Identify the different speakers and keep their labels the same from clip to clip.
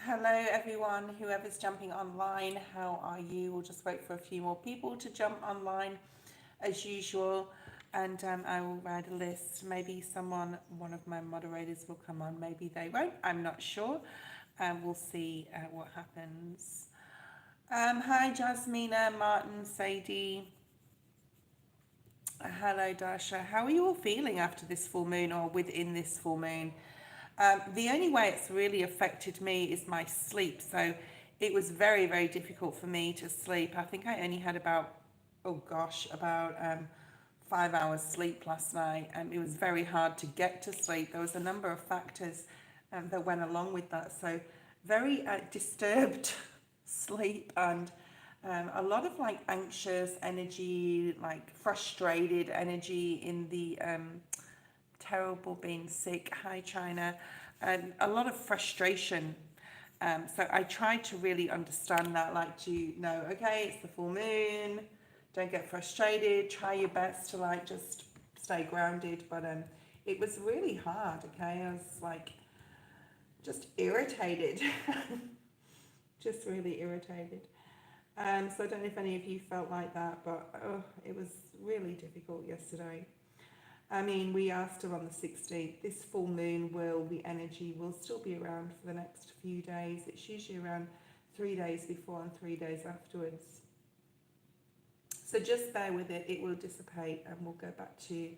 Speaker 1: Hello everyone, whoever's jumping online, how are you? We'll just wait for a few more people to jump online as usual, and I will write a list. Maybe one of my moderators will come on, maybe they won't, I'm not sure. We'll see what happens. Hi Jasmina, Martin, Sadie. Hello Dasha. How are you all feeling after this full moon or within this full moon? The only way it's really affected me is my sleep. So it was very, very difficult for me to sleep. I think I only had about, oh gosh, about 5 hours sleep last night. And it was very hard to get to sleep. There was a number of factors that went along with that. So very disturbed sleep and a lot of like anxious energy, like frustrated energy in the terrible being sick. Hi, China. And a lot of frustration. So I tried to really understand that, like to know, okay, it's the full moon. Don't get frustrated. Try your best to like just stay grounded. But it was really hard. Okay, I was like just irritated, just really irritated. So I don't know if any of you felt like that, but it was really difficult yesterday. I mean, we are still on the 16th. This full moon the energy will still be around for the next few days. It's usually around 3 days before and 3 days afterwards. So just bear with it. It will dissipate and we'll go back to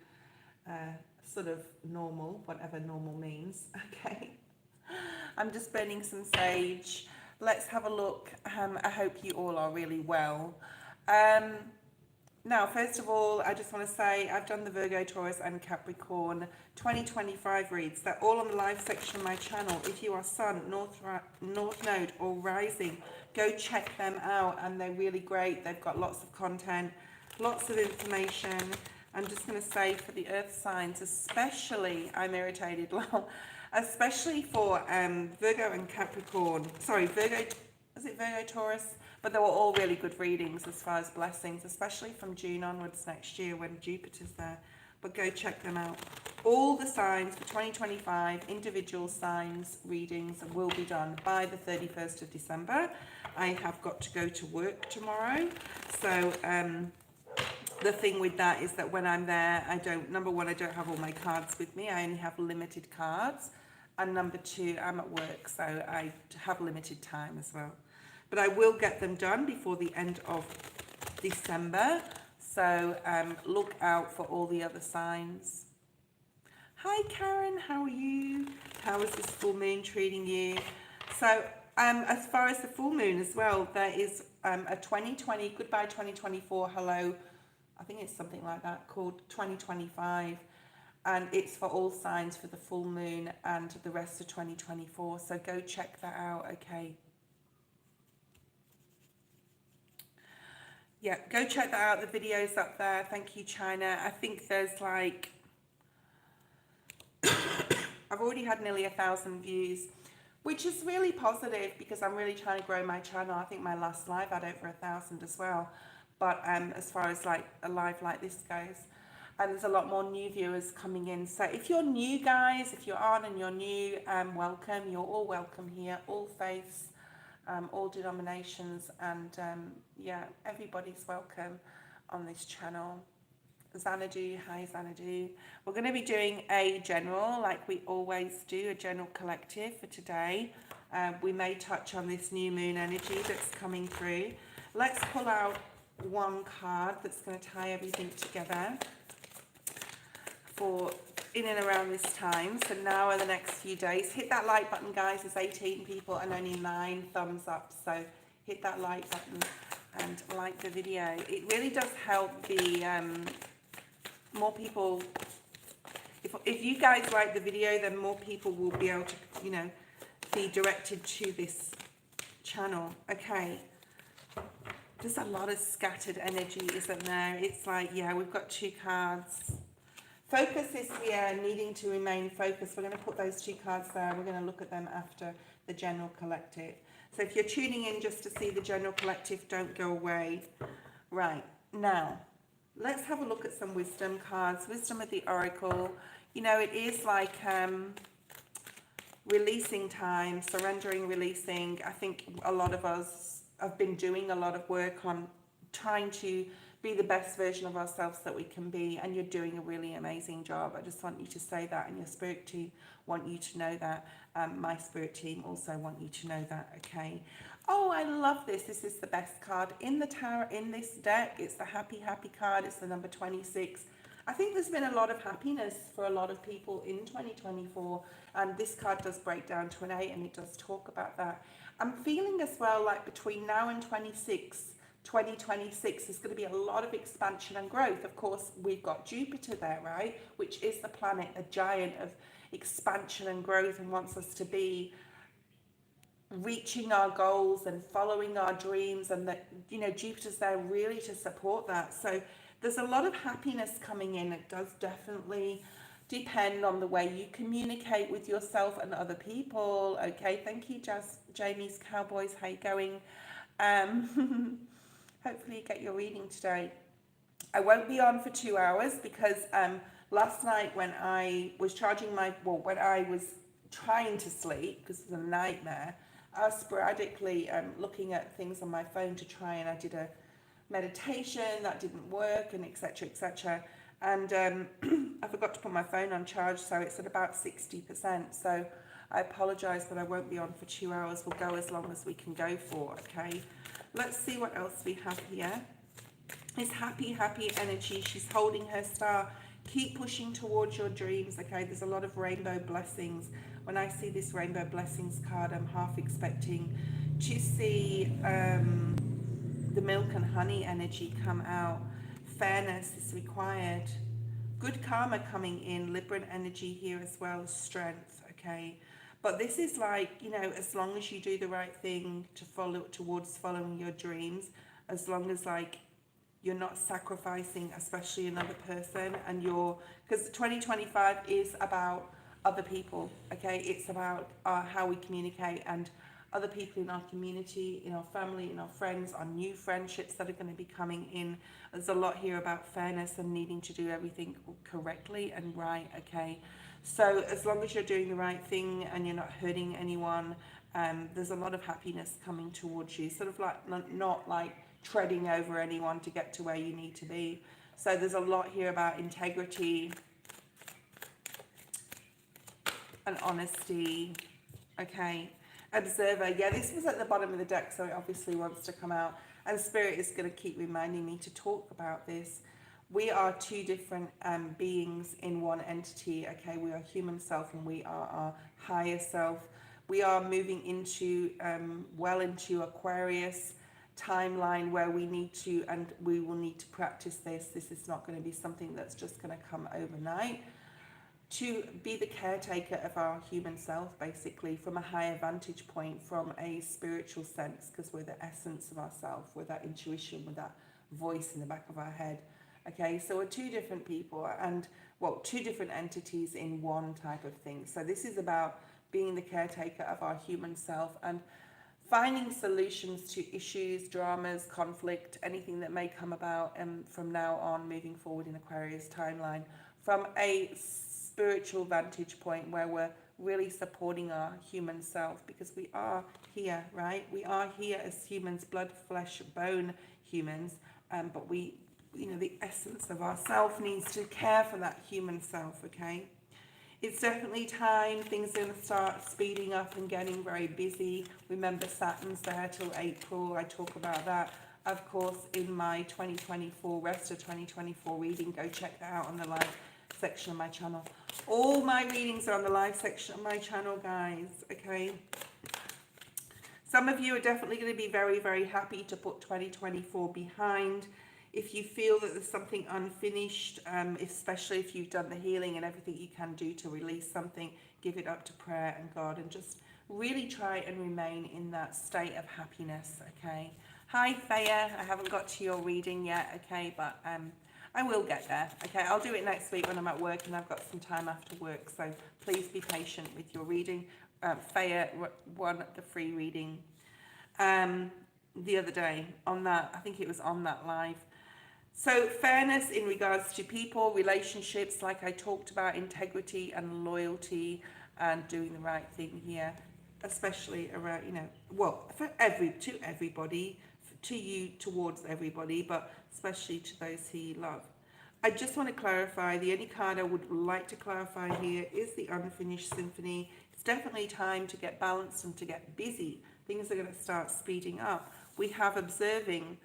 Speaker 1: sort of normal, whatever normal means. Okay. I'm just burning some sage. Let's have a look. I hope you all are really well. Now, first of all, I just want to say I've done the Virgo, Taurus and Capricorn 2025 reads. They're all on the live section of my channel. If you are Sun, North Node or Rising, go check them out and they're really great. They've got lots of content, lots of information. I'm just going to say for the Earth signs, especially, I'm irritated, especially for Virgo and Capricorn. Sorry, Virgo, is it Virgo, Taurus? But they were all really good readings as far as blessings, especially from June onwards next year when Jupiter's there. But go check them out. All the signs for 2025, individual signs readings will be done by the 31st of December. I have got to go to work tomorrow. So the thing with that is that when I'm there, number one, I don't have all my cards with me. I only have limited cards. And number two, I'm at work, so I have limited time as well. But I will get them done before the end of December. So look out for all the other signs. Hi Karen, how are you? How is this full moon treating you? So as far as the full moon as well, there is a 2020, goodbye 2024, hello, I think it's something like that, called 2025. And it's for all signs for the full moon and the rest of 2024. So go check that out, okay? Yeah, go check that out. The video's up there. Thank you, China. I think there's like, I've already had nearly 1,000 views, which is really positive because I'm really trying to grow my channel. I think my last live had over 1,000 as well. But as far as like a live like this goes, and there's a lot more new viewers coming in. So if you're new, guys, if you're on and you're new, welcome. You're all welcome here, all faiths, all denominations, and yeah, everybody's welcome on this channel. Xanadu, hi Xanadu. We're going to be doing a general, like we always do, a general collective for today. We may touch on this new moon energy that's coming through. Let's pull out one card that's going to tie everything together for in and around this time. So now in the next few days, hit that like button, guys. There's 18 people and only 9 thumbs up. So hit that like button and like the video. It really does help the more people. If you guys like the video, then more people will be able to, you know, be directed to this channel. Okay. There's a lot of scattered energy, isn't there? It's like, yeah, we've got 2 cards. Focus is here, needing to remain focused. We're going to put those 2 cards there. We're going to look at them after the general collective. So if you're tuning in just to see the general collective, don't go away. Right, now, let's have a look at some wisdom cards. Wisdom of the Oracle. You know, it is like releasing time, surrendering, releasing. I think a lot of us have been doing a lot of work on trying to be the best version of ourselves that we can be, and you're doing a really amazing job. I just want you to say that, and your spirit team want you to know that. My spirit team also want you to know that, okay? Oh, I love this. This is the best card in the tarot, in this deck. It's the happy card. It's the number 26. I think there's been a lot of happiness for a lot of people in 2024, and this card does break down to an 8, and it does talk about that. I'm feeling as well like between now and 2026, there's going to be a lot of expansion and growth. Of course, we've got Jupiter there, right, which is the planet, a giant of expansion and growth, and wants us to be reaching our goals and following our dreams, and that, you know, Jupiter's there really to support that. So there's a lot of happiness coming in. It does definitely depend on the way you communicate with yourself and other people. Okay, thank you, Jamie's Cowboys. How you going? Hopefully you get your reading today. I won't be on for 2 hours because last night when I was when I was trying to sleep, because it was a nightmare, I was sporadically looking at things on my phone to try, and I did a meditation that didn't work, and etc. And I forgot to put my phone on charge, so it's at about 60%. So I apologize, but I won't be on for 2 hours. We'll go as long as we can go for, okay? Let's see what else we have here. It's happy energy. She's holding her star. Keep pushing towards your dreams, okay? There's a lot of rainbow blessings. When I see this rainbow blessings card, I'm half expecting to see the milk and honey energy come out. Fairness is required. Good karma coming in. Libran energy here as well. Strength, okay? But this is like, you know, as long as you do the right thing to follow towards following your dreams, as long as like you're not sacrificing, especially another person, and because 2025 is about other people, okay? It's about how we communicate, and other people in our community, in our family, in our friends, our new friendships that are going to be coming in. There's a lot here about fairness and needing to do everything correctly and right, okay? So as long as you're doing the right thing and you're not hurting anyone, there's a lot of happiness coming towards you, sort of like not like treading over anyone to get to where you need to be. So there's a lot here about integrity and honesty, okay? Observer, yeah, this was at the bottom of the deck, so it obviously wants to come out, and Spirit is going to keep reminding me to talk about this. We are two different beings in one entity, okay? We are human self and we are our higher self. We are moving into well into Aquarius timeline, where we need to, and we will need to practice this. This is not going to be something that's just going to come overnight. To be the caretaker of our human self, basically, from a higher vantage point, from a spiritual sense, because we're the essence of ourself, we're that intuition, with that voice in the back of our head. Okay, so we're two different people, and well, two different entities in one type of thing. So this is about being the caretaker of our human self and finding solutions to issues, dramas, conflict, anything that may come about from now on, moving forward in Aquarius timeline, from a spiritual vantage point where we're really supporting our human self, because we are here, right? We are here as humans, blood, flesh, bone humans, but we, you know, the essence of ourself needs to care for that human self, okay? It's definitely time. Things are going to start speeding up and getting very busy. Remember, Saturn's there till April. I talk about that, of course, in my 2024, rest of 2024 reading. Go check that out on the live section of my channel. All my readings are on the live section of my channel, guys, okay? Some of you are definitely going to be very, very happy to put 2024 behind. If you feel that there's something unfinished, especially if you've done the healing and everything you can do to release something, give it up to prayer and God, and just really try and remain in that state of happiness, okay? Hi, Thea. I haven't got to your reading yet, okay, but I will get there, okay? I'll do it next week when I'm at work and I've got some time after work, so please be patient with your reading. Thea won the free reading the other day on that, I think it was on that live. So fairness in regards to people, relationships, like I talked about, integrity and loyalty, and doing the right thing here, especially around, you know, well, for everybody, to you, towards everybody, but especially to those who you love. I just want to clarify, the only card I would like to clarify here is the Unfinished Symphony. It's definitely time to get balanced and to get busy. Things are going to start speeding up. We have observing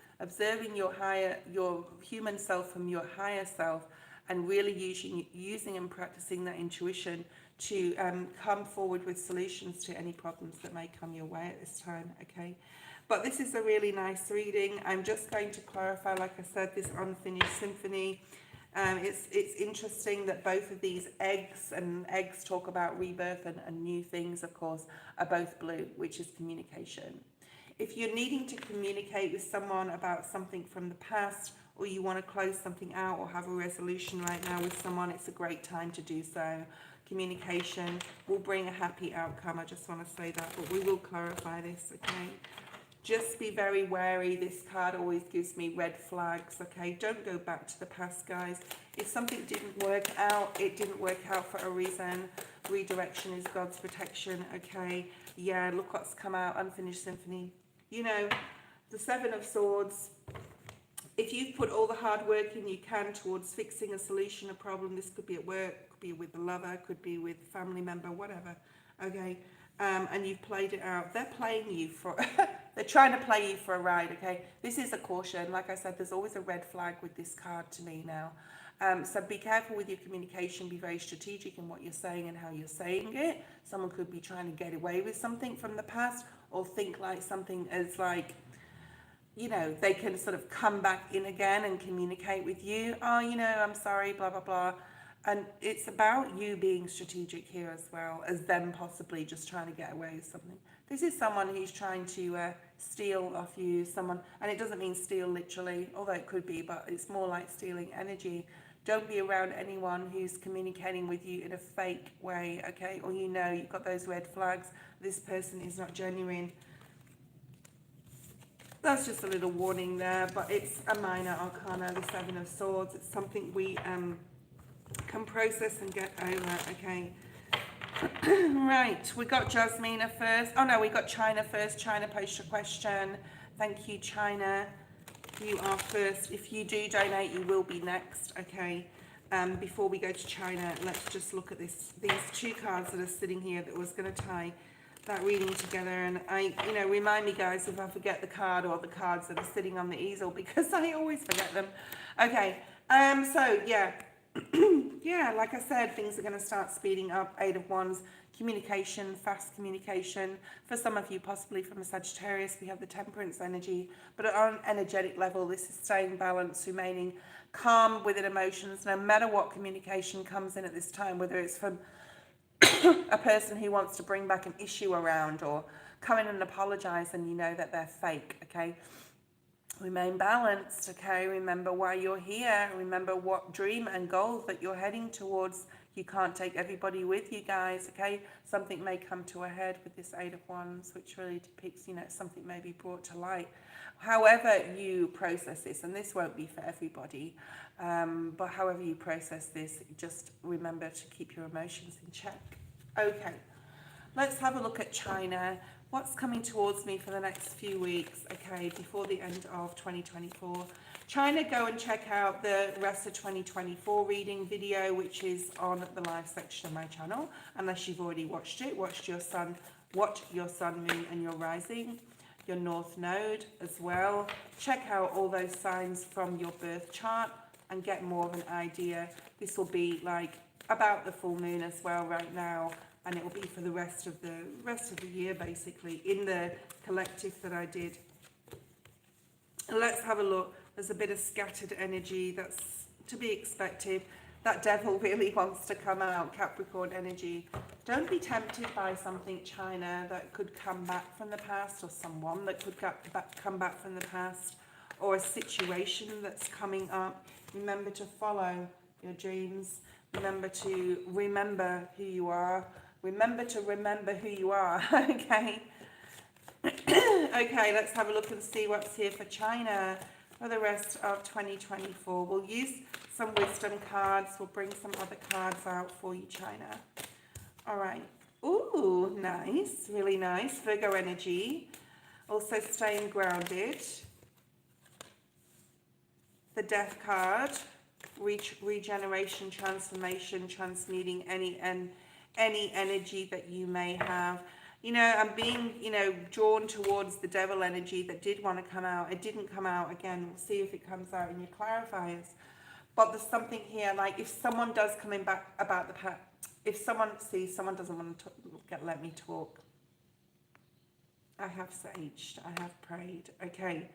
Speaker 1: your human self from your higher self, and really using and practicing that intuition to come forward with solutions to any problems that may come your way at this time, okay? But this is a really nice reading. I'm just going to clarify, like I said, this Unfinished Symphony. It's interesting that both of these eggs, and eggs talk about rebirth and new things, of course, are both blue, which is communication. If you're needing to communicate with someone about something from the past, or you want to close something out or have a resolution right now with someone, it's a great time to do so. Communication will bring a happy outcome. I just want to say that, but we will clarify this, okay? Just be very wary. This card always gives me red flags, okay? Don't go back to the past, guys. If something didn't work out, it didn't work out for a reason. Redirection is God's protection, okay? Yeah, look what's come out, Unfinished Symphony. You know, the Seven of Swords. If you've put all the hard work in you can towards fixing a solution, a problem, this could be at work, could be with a lover, could be with a family member, whatever, okay? And you've played it out. They're playing you for, they're trying to play you for a ride, okay? This is a caution. Like I said, there's always a red flag with this card to me now. So be careful with your communication. Be very strategic in what you're saying and how you're saying it. Someone could be trying to get away with something from the past, or think like something is like, you know, they can sort of come back in again and communicate with you. Oh, you know, I'm sorry, blah, blah, blah. And it's about you being strategic here as well as them possibly just trying to get away with something. This is someone who's trying to steal off you, someone, and it doesn't mean steal literally, although it could be, but it's more like stealing energy. Don't be around anyone who's communicating with you in a fake way, okay? Or you know, you've got those red flags. This person is not genuine. That's just a little warning there, but it's a minor arcana, the Seven of Swords. It's something we can process and get over, okay? Right, we got Jasmina first. Oh no, we got China first. China, post your question. Thank you, China. You are first. If you do donate, you will be next, okay? Before we go to China, let's just look at these two cards that are sitting here that was going to tie that reading together. And remind me, guys, if I forget the card or the cards that are sitting on the easel, because I always forget them. Okay, so yeah. Yeah, like I said, things are going to start speeding up. Eight of Wands, communication, fast communication. For some of you, possibly from a Sagittarius, we have the Temperance energy. But on an energetic level, this is staying balanced, remaining calm within emotions, no matter what communication comes in at this time, whether it's from a person who wants to bring back an issue around or come in and apologize and you know that they're fake, okay? Remain balanced, okay? Remember why you're here. Remember what dream and goal that you're heading towards. You can't take everybody with you, guys, okay? Something may come to a head with this Eight of Wands, which really depicts, you know, something may be brought to light. However you process this, and this won't be for everybody, but however you process this, just remember to keep your emotions in check. Okay, let's have a look at China. What's coming towards me for the next few weeks, okay, before the end of 2024. China, go and check out the rest of 2024 reading video, which is on the live section of my channel. Unless you've already watched it, watch your sun, moon, and your rising, your north node as well. Check out all those signs from your birth chart and get more of an idea. This will be like about the full moon as well right now. And it will be for the rest of the year, basically, in the collective that I did. Let's have a look. There's a bit of scattered energy that's to be expected. That devil really wants to come out, Capricorn energy. Don't be tempted by something, China, that could come back from the past, or someone that could come back from the past, or a situation that's coming up. Remember to follow your dreams. Remember to remember who you are. Remember to remember who you are, okay? Okay, let's have a look and see what's here for China for the rest of 2024. We'll use some wisdom cards. We'll bring some other cards out for you, China. All right, Ooh, nice, really nice. Virgo energy. Also staying grounded. The Death card. Regeneration, transformation, transmuting any energy that you may have. You know, I'm being, drawn towards the devil energy that did want to come out. It didn't come out. Again, we'll see if it comes out in your clarifiers. But there's something here, like if someone does coming back about the past, if someone sees someone doesn't want to let me talk. I have saged, I have prayed. Okay.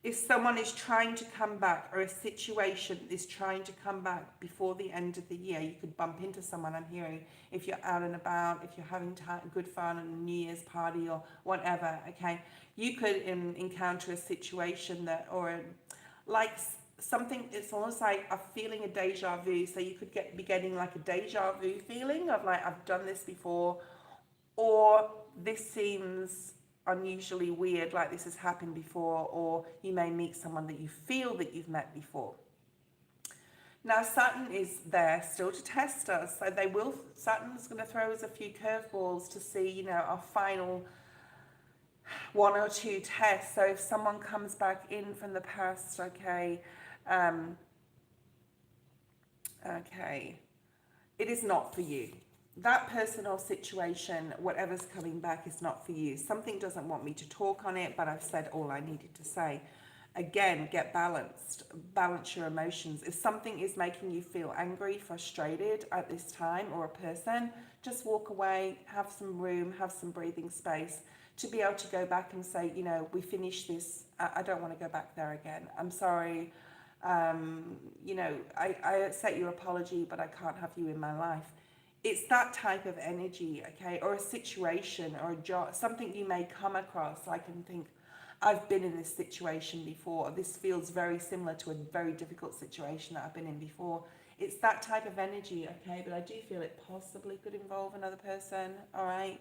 Speaker 1: If someone is trying to come back, or a situation is trying to come back before the end of the year, you could bump into someone. I'm hearing, if you're out and about, if you're having good fun at a New Year's party or whatever, okay, you could encounter a situation that, or like something, it's almost like a feeling a deja vu. So you could be getting like a deja vu feeling of like, I've done this before, or this seems unusually weird, like this has happened before, or you may meet someone that you feel that you've met before. Now Saturn is there still to test us, so Saturn's going to throw us a few curveballs to see, our final one or two tests. So if someone comes back in from the past, okay, it is not for you. That person or situation, whatever's coming back, is not for you. Something doesn't want me to talk on it, but I've said all I needed to say. Again, get balanced. Balance your emotions. If something is making you feel angry, frustrated at this time, or a person, just walk away, have some room, have some breathing space to be able to go back and say, we finished this. I don't want to go back there again. I'm sorry. I accept your apology, but I can't have you in my life. It's that type of energy, okay? Or a situation or a job, something you may come across. I can think, I've been in this situation before. This feels very similar to a very difficult situation that I've been in before. It's that type of energy, okay? But I do feel it possibly could involve another person, all right?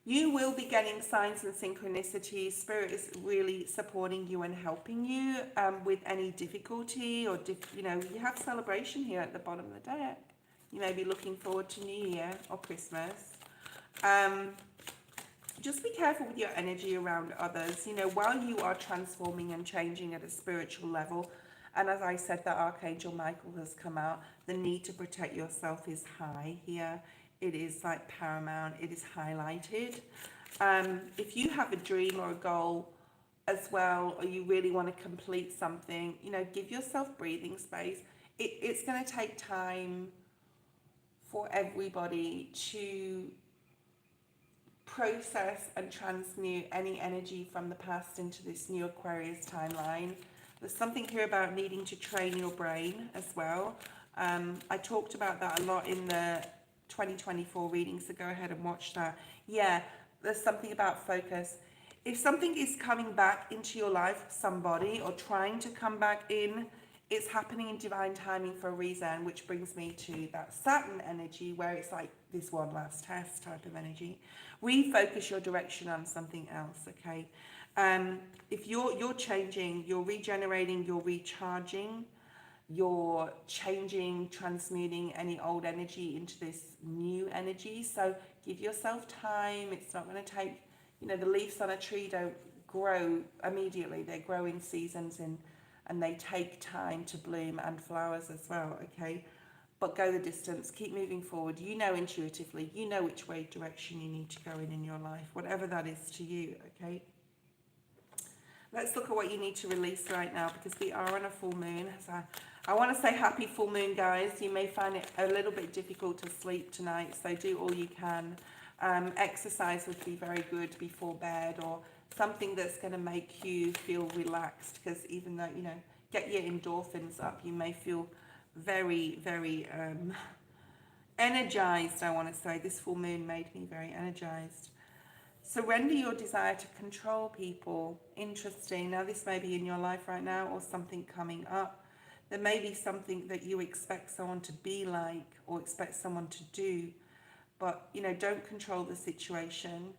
Speaker 1: You will be getting signs and synchronicities. Spirit is really supporting you and helping you with any difficulty or, you have celebration here at the bottom of the deck. You may be looking forward to New Year or Christmas. Just be careful with your energy around others. While you are transforming and changing at a spiritual level, and as I said, that Archangel Michael has come out, the need to protect yourself is high here. It is like paramount. It is highlighted. If you have a dream or a goal as well, or you really want to complete something, give yourself breathing space. It's going to take time for everybody to process and transmute any energy from the past into this new Aquarius timeline. There's something here about needing to train your brain as well. I talked about that a lot in the 2024 reading, so go ahead and watch that. Yeah, there's something about focus. If something is coming back into your life, somebody, or trying to come back in, it's happening in divine timing for a reason, which brings me to that Saturn energy, where it's like this one last test type of energy. Refocus your direction on something else, okay? If you're changing, you're regenerating, you're recharging, you're changing, transmuting any old energy into this new energy. So give yourself time. It's not going to take, the leaves on a tree don't grow immediately. They grow in seasons and they take time to bloom, and flowers as well, okay? But go the distance, keep moving forward. Intuitively, which direction you need to go in your life, whatever that is to you, okay? Let's look at what you need to release right now, because we are on a full moon. So I want to say happy full moon, guys. You may find it a little bit difficult to sleep tonight, so do all you can. Exercise would be very good before bed, or something that's going to make you feel relaxed, because even though, get your endorphins up, you may feel very, very energized, I want to say. This full moon made me very energized. Surrender your desire to control people. Interesting. Now, this may be in your life right now, or something coming up. There may be something that you expect someone to be like, or expect someone to do, but, don't control the situation.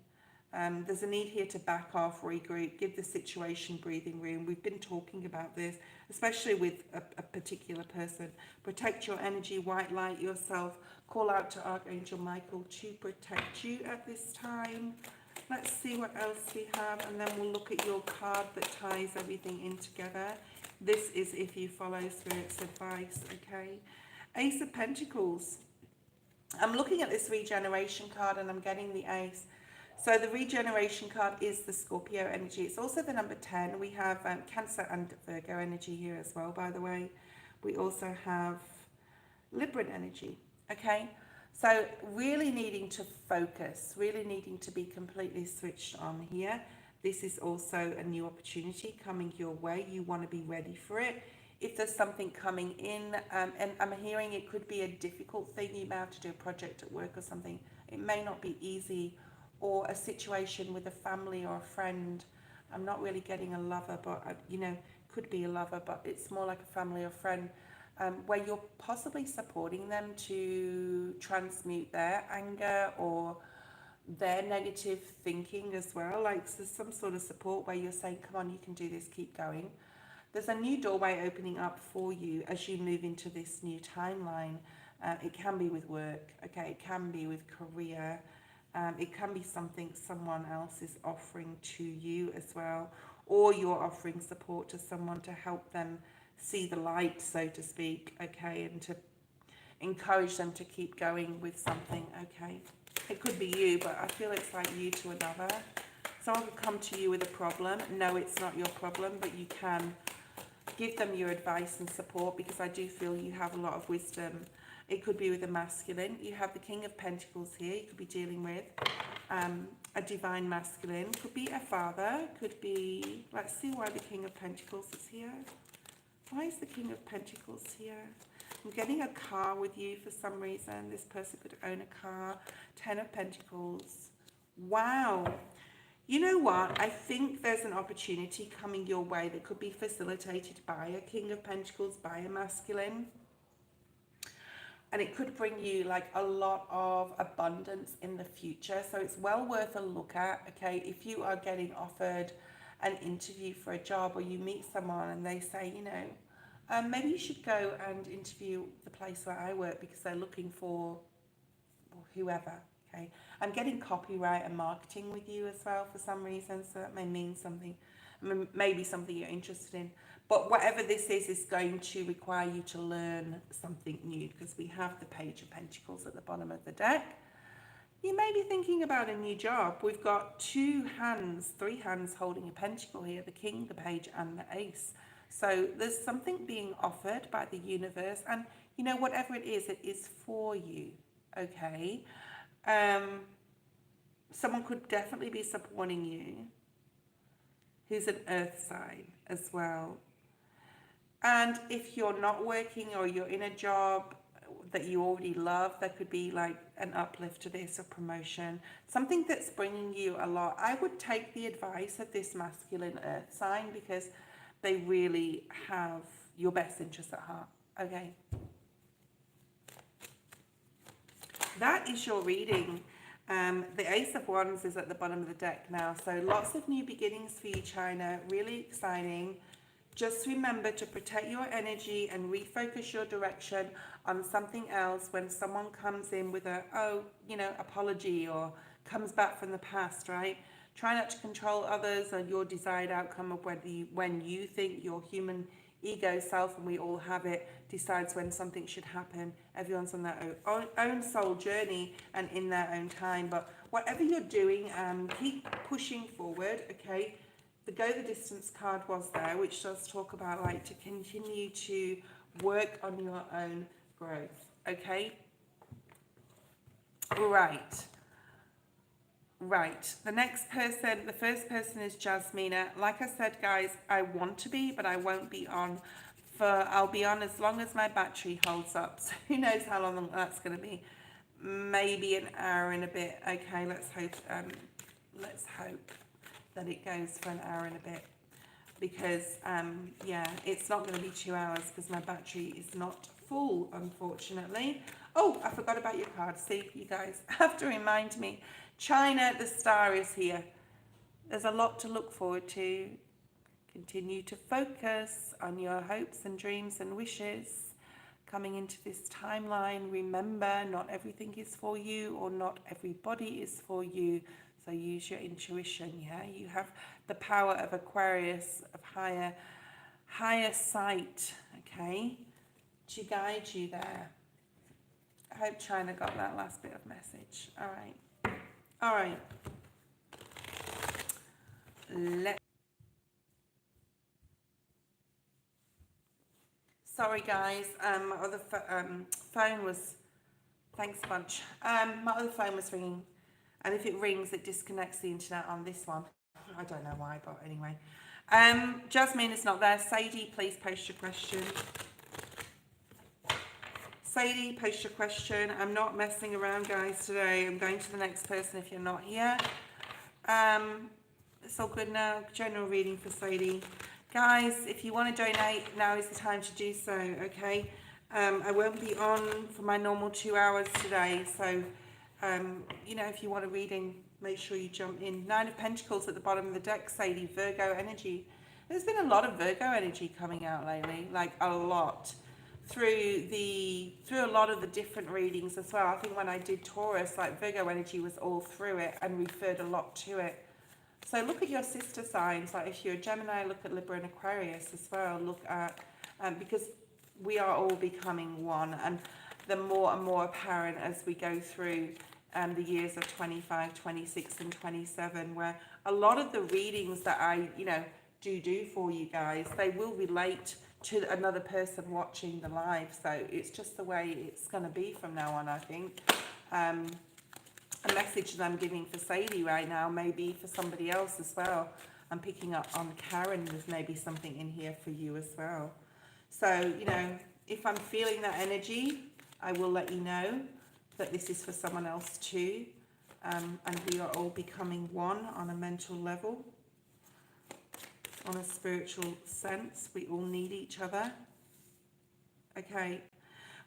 Speaker 1: There's a need here to back off, regroup, give the situation breathing room. We've been talking about this, especially with a particular person. Protect your energy, white light yourself. Call out to Archangel Michael to protect you at this time. Let's see what else we have, and then we'll look at your card that ties everything in together. This is if you follow Spirit's advice, okay? Ace of Pentacles. I'm looking at this regeneration card and I'm getting the Ace. So the regeneration card is the Scorpio energy. It's also the number 10. We have Cancer and Virgo energy here as well, by the way. We also have Libran energy, okay? So really needing to focus, really needing to be completely switched on here. This is also a new opportunity coming your way. You want to be ready for it. If there's something coming in, and I'm hearing it could be a difficult thing, you may have to do a project at work or something. It may not be easy, or a situation with a family or a friend. I'm not really getting a lover, but you know, could be a lover, but it's more like a family or friend. Where you're possibly supporting them to transmute their anger or their negative thinking as well. Like there's some sort of support where you're saying, come on, you can do this, keep going. There's a new doorway opening up for you as you move into this new timeline. It can be with work, okay? It can be with career. It can be something someone else is offering to you as well, or you're offering support to someone to help them see the light, so to speak, okay, and to encourage them to keep going with something, okay. It could be you, but I feel it's like you to another. Someone could come to you with a problem. No, it's not your problem, but you can give them your advice and support, because I do feel you have a lot of wisdom. It could be with a masculine. You have the King of Pentacles here. You could be dealing with a divine masculine. Could be a father. Could be, let's see why the King of Pentacles is here. Why is the King of Pentacles here? I'm getting a car with you for some reason. This person could own a car. 10 of Pentacles. Wow. You know what? I think there's an opportunity coming your way that could be facilitated by a King of Pentacles, by a masculine. And it could bring you like a lot of abundance in the future. So it's well worth a look at, okay? If you are getting offered an interview for a job, or you meet someone and they say, you know, maybe you should go and interview the place where I work because they're looking for whoever, okay? I'm getting copyright and marketing with you as well for some reason, so that may mean something, maybe something you're interested in. But whatever this is going to require you to learn something new, because we have the Page of Pentacles at the bottom of the deck. You may be thinking about a new job. We've got three hands holding a pentacle here, the King, the Page, and the Ace. So there's something being offered by the universe, and you know, whatever it is for you, okay? Someone could definitely be supporting you who's an earth sign as well. And if you're not working or you're in a job that you already love, there could be like an uplift to this, a promotion, something that's bringing you a lot. I would take the advice of this masculine earth sign because they really have your best interests at heart, okay? That is your reading. The Ace of Wands is at the bottom of the deck now, so lots of new beginnings for you, China. Really exciting. Just remember to protect your energy and refocus your direction on something else when someone comes in with a, apology, or comes back from the past, right? Try not to control others or your desired outcome of when you think your human ego self, and we all have it, decides when something should happen. Everyone's on their own soul journey and in their own time. But whatever you're doing, keep pushing forward, okay? The Go the Distance card was there, which does talk about like to continue to work on your own growth, okay? Right, the first person is Jasmina. Like I said, guys, I want to be, but I won't be on I'll be on as long as my battery holds up. So who knows how long that's going to be. Maybe an hour and a bit. Okay, let's hope that it goes for an hour and a bit, because yeah, it's not going to be 2 hours because my battery is not full, unfortunately. Oh, I forgot about your card. See, you guys have to remind me. China, the star is here. There's a lot to look forward to. Continue to focus on your hopes and dreams and wishes. Coming into this timeline, remember, not everything is for you, or not everybody is for you. So use your intuition, yeah? You have the power of Aquarius, of higher sight, okay, to guide you there. I hope China got that last bit of message. All right. Sorry guys, my other phone was, thanks a bunch. My other phone was ringing, and if it rings, it disconnects the internet on this one. I don't know why, but anyway. Jasmine is not there. Sadie, please post your question. Sadie, post your question. I'm not messing around, guys, today. I'm going to the next person if you're not here. It's all good now. General reading for Sadie. Guys, if you want to donate, now is the time to do so, okay? I won't be on for my normal 2 hours today, so, you know, if you want a reading, make sure you jump in. 9 of Pentacles at the bottom of the deck, Sadie, Virgo energy. There's been a lot of Virgo energy coming out lately, like a lot. Through a lot of the different readings as well. I think when I did Taurus, like Virgo energy was all through it and referred a lot to it. So look at your sister signs, like if you're a Gemini, look at Libra and Aquarius as well. Look at, because we are all becoming one, and the more and more apparent as we go through the years of 25, 26 and 27, where a lot of the readings that I, you know, do for you guys, they will relate to another person watching the live. So it's just the way it's going to be from now on, I think. A message that I'm giving for Sadie right now may be for somebody else as well. I'm picking up on Karen. There's maybe something in here for you as well. So, you know, if I'm feeling that energy, I will let you know that this is for someone else too. And we are all becoming one on a mental level, on a spiritual sense. We all need each other. Okay.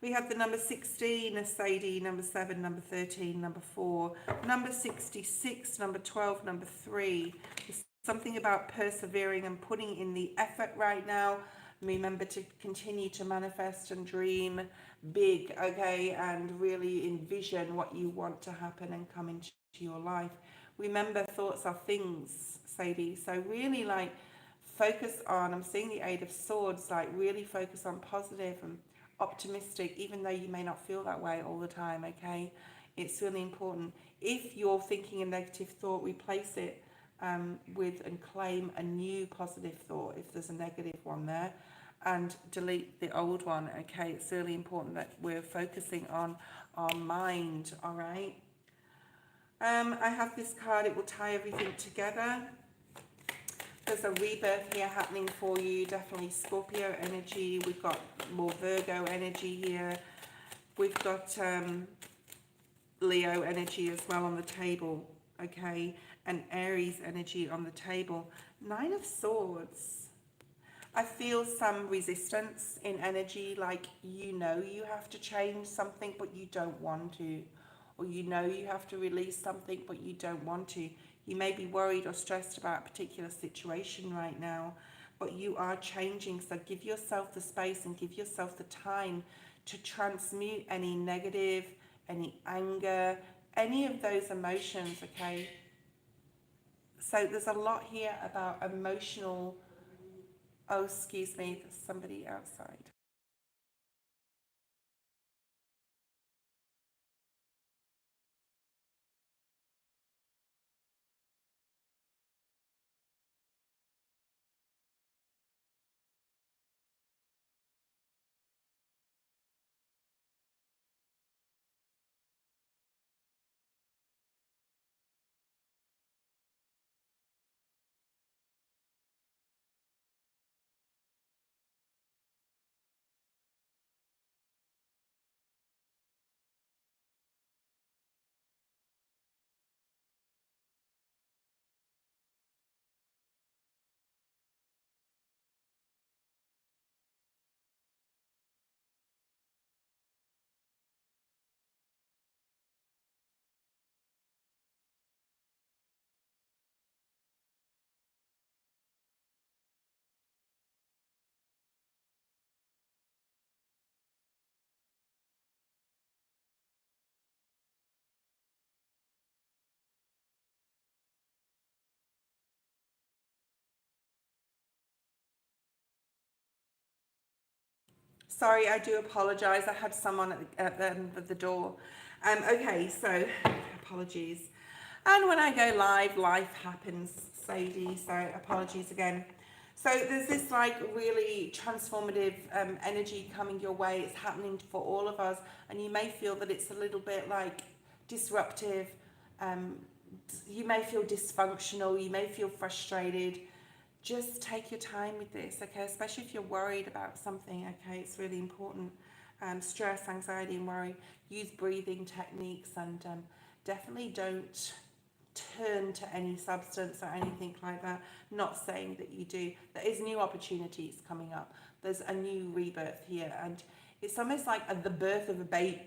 Speaker 1: We have the number 16, Sadie, number 7, number 13, number 4, number 66, number 12, number 3. There's something about persevering and putting in the effort right now. Remember to continue to manifest and dream big, okay, and really envision what you want to happen and come into your life. Remember, thoughts are things, Sadie. So really, like, focus on, I'm seeing the 8 of Swords, like really focus on positive and optimistic, even though you may not feel that way all the time, okay? It's really important. If you're thinking a negative thought, replace it with and claim a new positive thought if there's a negative one there, and delete the old one, okay? It's really important that we're focusing on our mind, all right? I have this card, it will tie everything together. There's a rebirth here happening for you, definitely Scorpio energy. We've got more Virgo energy here. We've got Leo energy as well on the table, okay? And Aries energy on the table. 9 of Swords. I feel some resistance in energy, like you know you have to change something but you don't want to. Or you know you have to release something but you don't want to. You may be worried or stressed about a particular situation right now, but you are changing. So give yourself the space and give yourself the time to transmute any negative, any anger, any of those emotions, okay? So there's a lot here about emotional, oh, excuse me, there's somebody outside. Sorry, I do apologise. I had someone at the end of the door. Okay, so apologies. And when I go live, life happens, Sadie. So apologies again. So there's this like really transformative energy coming your way. It's happening for all of us, and you may feel that it's a little bit like disruptive. Um, you may feel dysfunctional. You may feel frustrated. Just take your time with this, okay? Especially if you're worried about something, okay? It's really important. Stress, anxiety, and worry. Use breathing techniques, and definitely don't turn to any substance or anything like that. Not saying that you do. There is new opportunities coming up. There's a new rebirth here, and it's almost like the birth of a baby.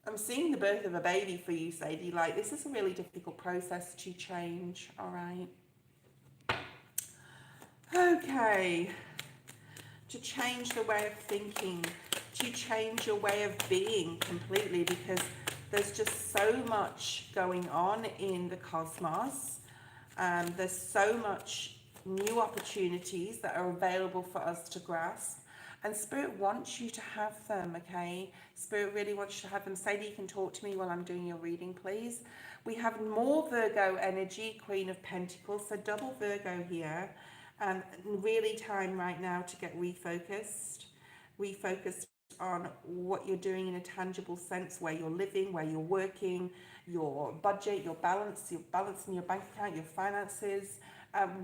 Speaker 1: I'm seeing the birth of a baby for you, Sadie. Like, this is a really difficult process to change, all right? Okay. To change the way of thinking, to change your way of being completely, because there's just so much going on in the cosmos. There's so much new opportunities that are available for us to grasp. And Spirit wants you to have them, okay? Spirit really wants you to have them. Sadie, you can talk to me while I'm doing your reading, please. We have more Virgo energy, Queen of Pentacles, so double Virgo here. Really time right now to get refocused on what you're doing in a tangible sense, where you're living, where you're working, your budget, your balance in your bank account, your finances,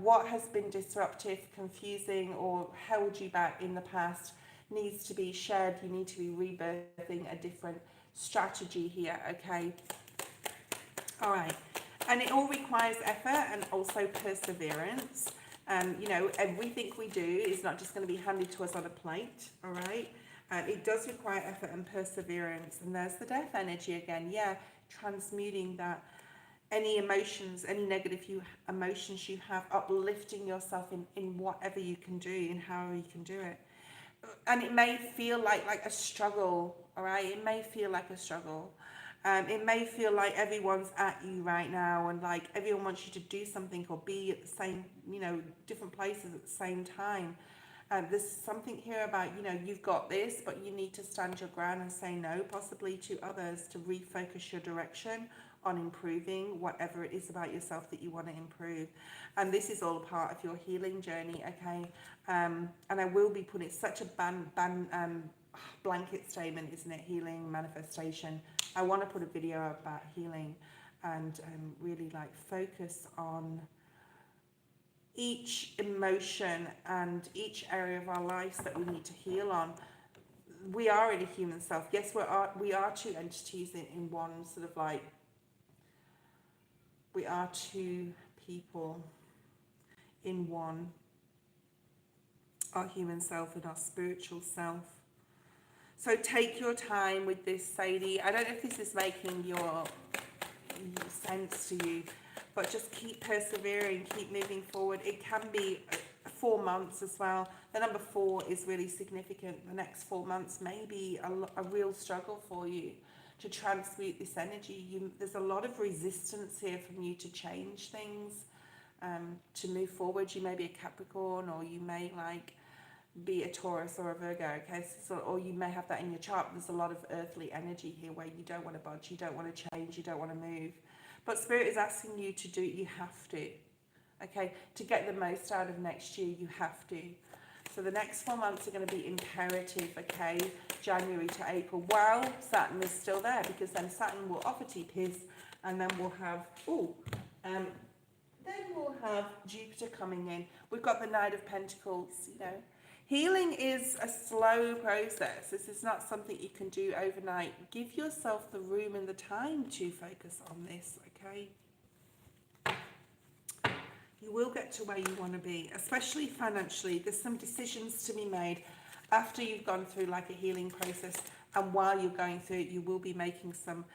Speaker 1: what has been disruptive, confusing, or held you back in the past needs to be shared. You need to be rebirthing a different strategy here, okay? All right. And it all requires effort and also perseverance. You know, everything we do is not just going to be handed to us on a plate, all right? It does require effort and perseverance. And there's the death energy again. Yeah, transmuting that, any emotions, any negative emotions you have, uplifting yourself in whatever you can do and however you can do it. And it may feel like a struggle, all right? It may feel like a struggle. It may feel like everyone's at you right now, and like everyone wants you to do something or be at the same, you know, different places at the same time. There's something here about, you know, you've got this, but you need to stand your ground and say no, possibly to others, to refocus your direction on improving whatever it is about yourself that you want to improve. And this is all a part of your healing journey, okay? And I will be putting such a blanket statement, isn't it? Healing, manifestation. I want to put a video about healing and really like focus on each emotion and each area of our lives that we need to heal on. We are in a human self. Yes, we are two entities in one sort of like, we are two people in one, our human self and our spiritual self. So take your time with this, Sadie. I don't know if this is making your sense to you, but just keep persevering, keep moving forward. It can be 4 months as well. The number 4 is really significant. The next 4 months may be a real struggle for you to transmute this energy. There's a lot of resistance here from you to change things, to move forward. You may be a Capricorn, or you may like be a Taurus or a Virgo, okay? So, or you may have that in your chart. There's a lot of earthly energy here where you don't want to budge, you don't want to change, you don't want to move. But Spirit is asking you to do, you have to, okay? To get the most out of next year, you have to. So the next 4 months are going to be imperative, okay? January to April, while Saturn is still there, because then Saturn will overtake his, and then we'll have, then we'll have Jupiter coming in. We've got the Knight of Pentacles, you know. Healing is a slow process. This is not something you can do overnight. Give yourself the room and the time to focus on this, okay? You will get to where you want to be, especially financially. There's some decisions to be made after you've gone through like a healing process, and while you're going through it, you will be making some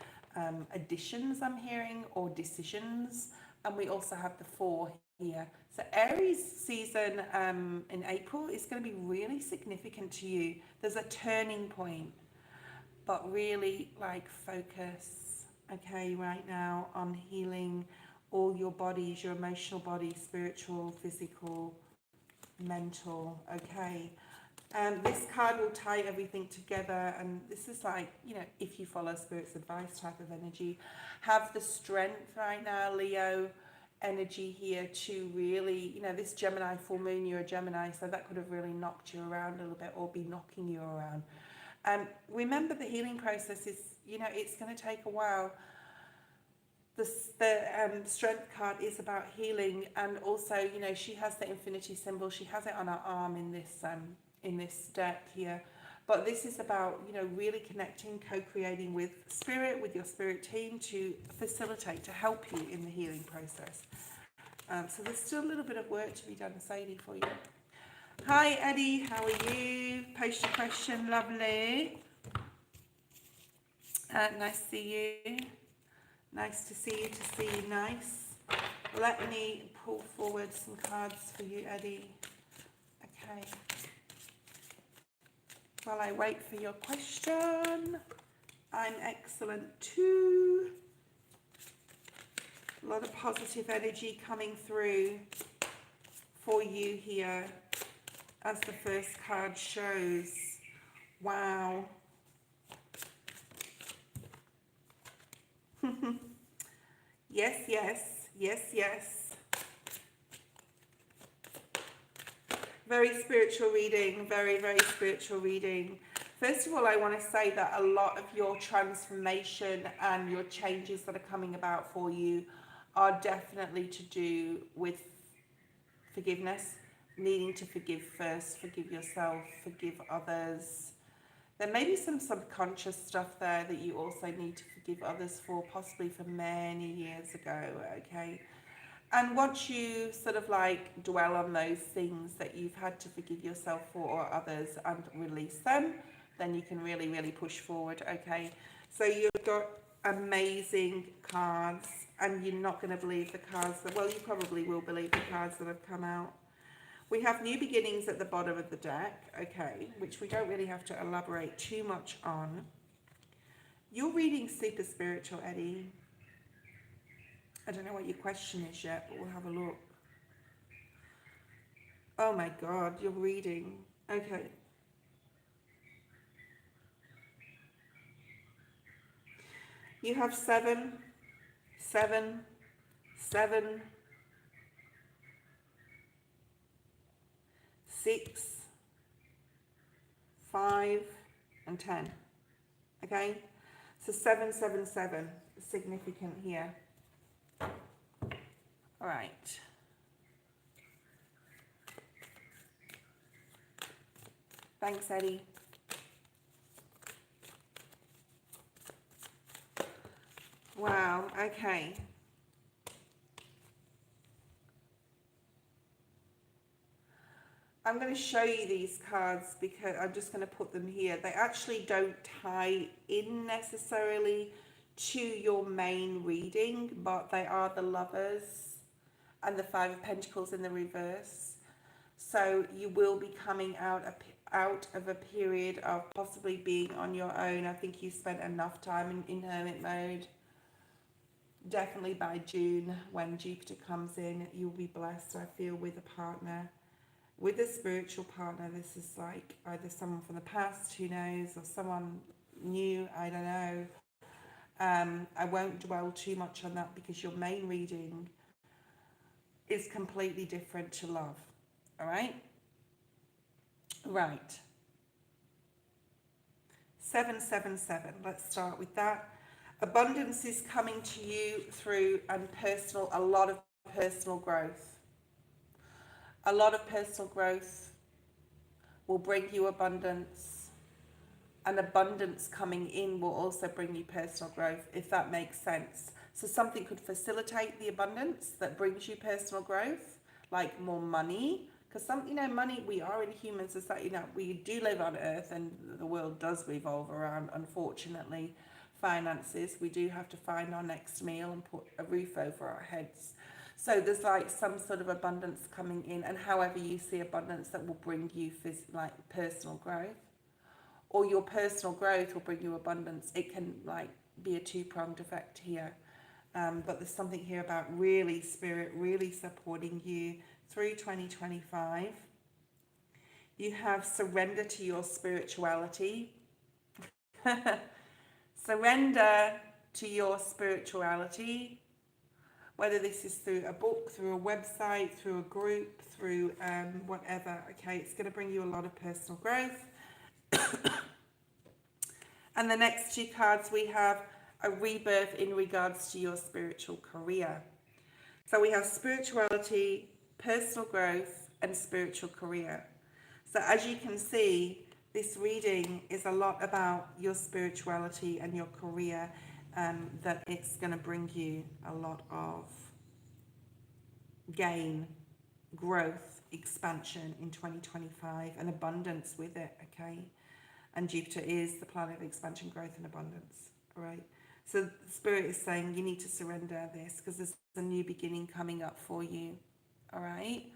Speaker 1: additions, I'm hearing, or decisions. And we also have the 4 here. So Aries season in April is going to be really significant to you. There's a turning point, but really like focus, okay, right now on healing all your bodies, your emotional body, spiritual, physical, mental, okay? This card will tie everything together, and this is like, you know, if you follow Spirit's advice type of energy. Have the strength right now, Leo energy here to really, you know, this Gemini full moon, you're a Gemini, so that could have really knocked you around a little bit or be knocking you around. Remember, the healing process is, you know, it's going to take a while. The strength card is about healing, and also, you know, she has the infinity symbol. She has it on her arm in this deck here. But this is about, you know, really connecting, co-creating with spirit, with your spirit team to facilitate, to help you in the healing process. So there's still a little bit of work to be done, Sadie, for you. Hi, Eddie. How are you? Post your question. Lovely. Nice to see you. Nice to see you, nice. Let me pull forward some cards for you, Eddie. Okay. While I wait for your question, I'm excellent too. A lot of positive energy coming through for you here, as the first card shows. Wow. Yes, yes, yes, yes. Very spiritual reading, very, very spiritual reading. First of all, I want to say that a lot of your transformation and your changes that are coming about for you are definitely to do with forgiveness, needing to forgive first, forgive yourself, forgive others. There may be some subconscious stuff there that you also need to forgive others for, possibly from many years ago, okay? And once you sort of like dwell on those things that you've had to forgive yourself for or others and release them, then you can really, really push forward, okay? So you've got amazing cards, and you're not going to believe the cards that, well, you probably will believe the cards that have come out. We have new beginnings at the bottom of the deck, okay, which we don't really have to elaborate too much on. You're reading super spiritual, Eddie. I don't know what your question is yet, but we'll have a look. Oh my God, you're reading. Okay. You have 7, 7, 7, 6, 5, and 10. Okay? So 777 is significant here. All right. Thanks, Eddie. Wow, okay. I'm going to show you these cards because I'm just going to put them here. They actually don't tie in necessarily to your main reading, but they are the Lovers and the Five of Pentacles in the reverse. So you will be coming out of a period of possibly being on your own. I think you spent enough time in hermit mode. Definitely by June, when Jupiter comes in, you'll be blessed, I feel, with a partner. With a spiritual partner. This is like either someone from the past, who knows, or someone new, I don't know. I won't dwell too much on that because your main reading is completely different to love. All right? Right. 777. Let's start with that. Abundance is coming to you through a lot of personal growth. A lot of personal growth will bring you abundance, and abundance coming in will also bring you personal growth, if that makes sense. So something could facilitate the abundance that brings you personal growth, like more money, because money, we are in human society, we do live on earth and the world does revolve around, unfortunately, finances. We do have to find our next meal and put a roof over our heads. So there's like some sort of abundance coming in, and however you see abundance, that will bring you like personal growth, or your personal growth will bring you abundance. It can like be a two-pronged effect here, but there's something here about really spirit really supporting you through 2025. You have surrender to your spirituality. Surrender to your spirituality, whether this is through a book, through a website, through a group, through whatever. Okay, it's going to bring you a lot of personal growth. And the next two cards, we have a rebirth in regards to your spiritual career. So we have spirituality, personal growth, and spiritual career. So as you can see, this reading is a lot about your spirituality and your career, that it's going to bring you a lot of gain, growth, expansion in 2025, and abundance with it, okay? And Jupiter is the planet of expansion, growth, and abundance, all right? So the Spirit is saying you need to surrender this because there's a new beginning coming up for you, all right?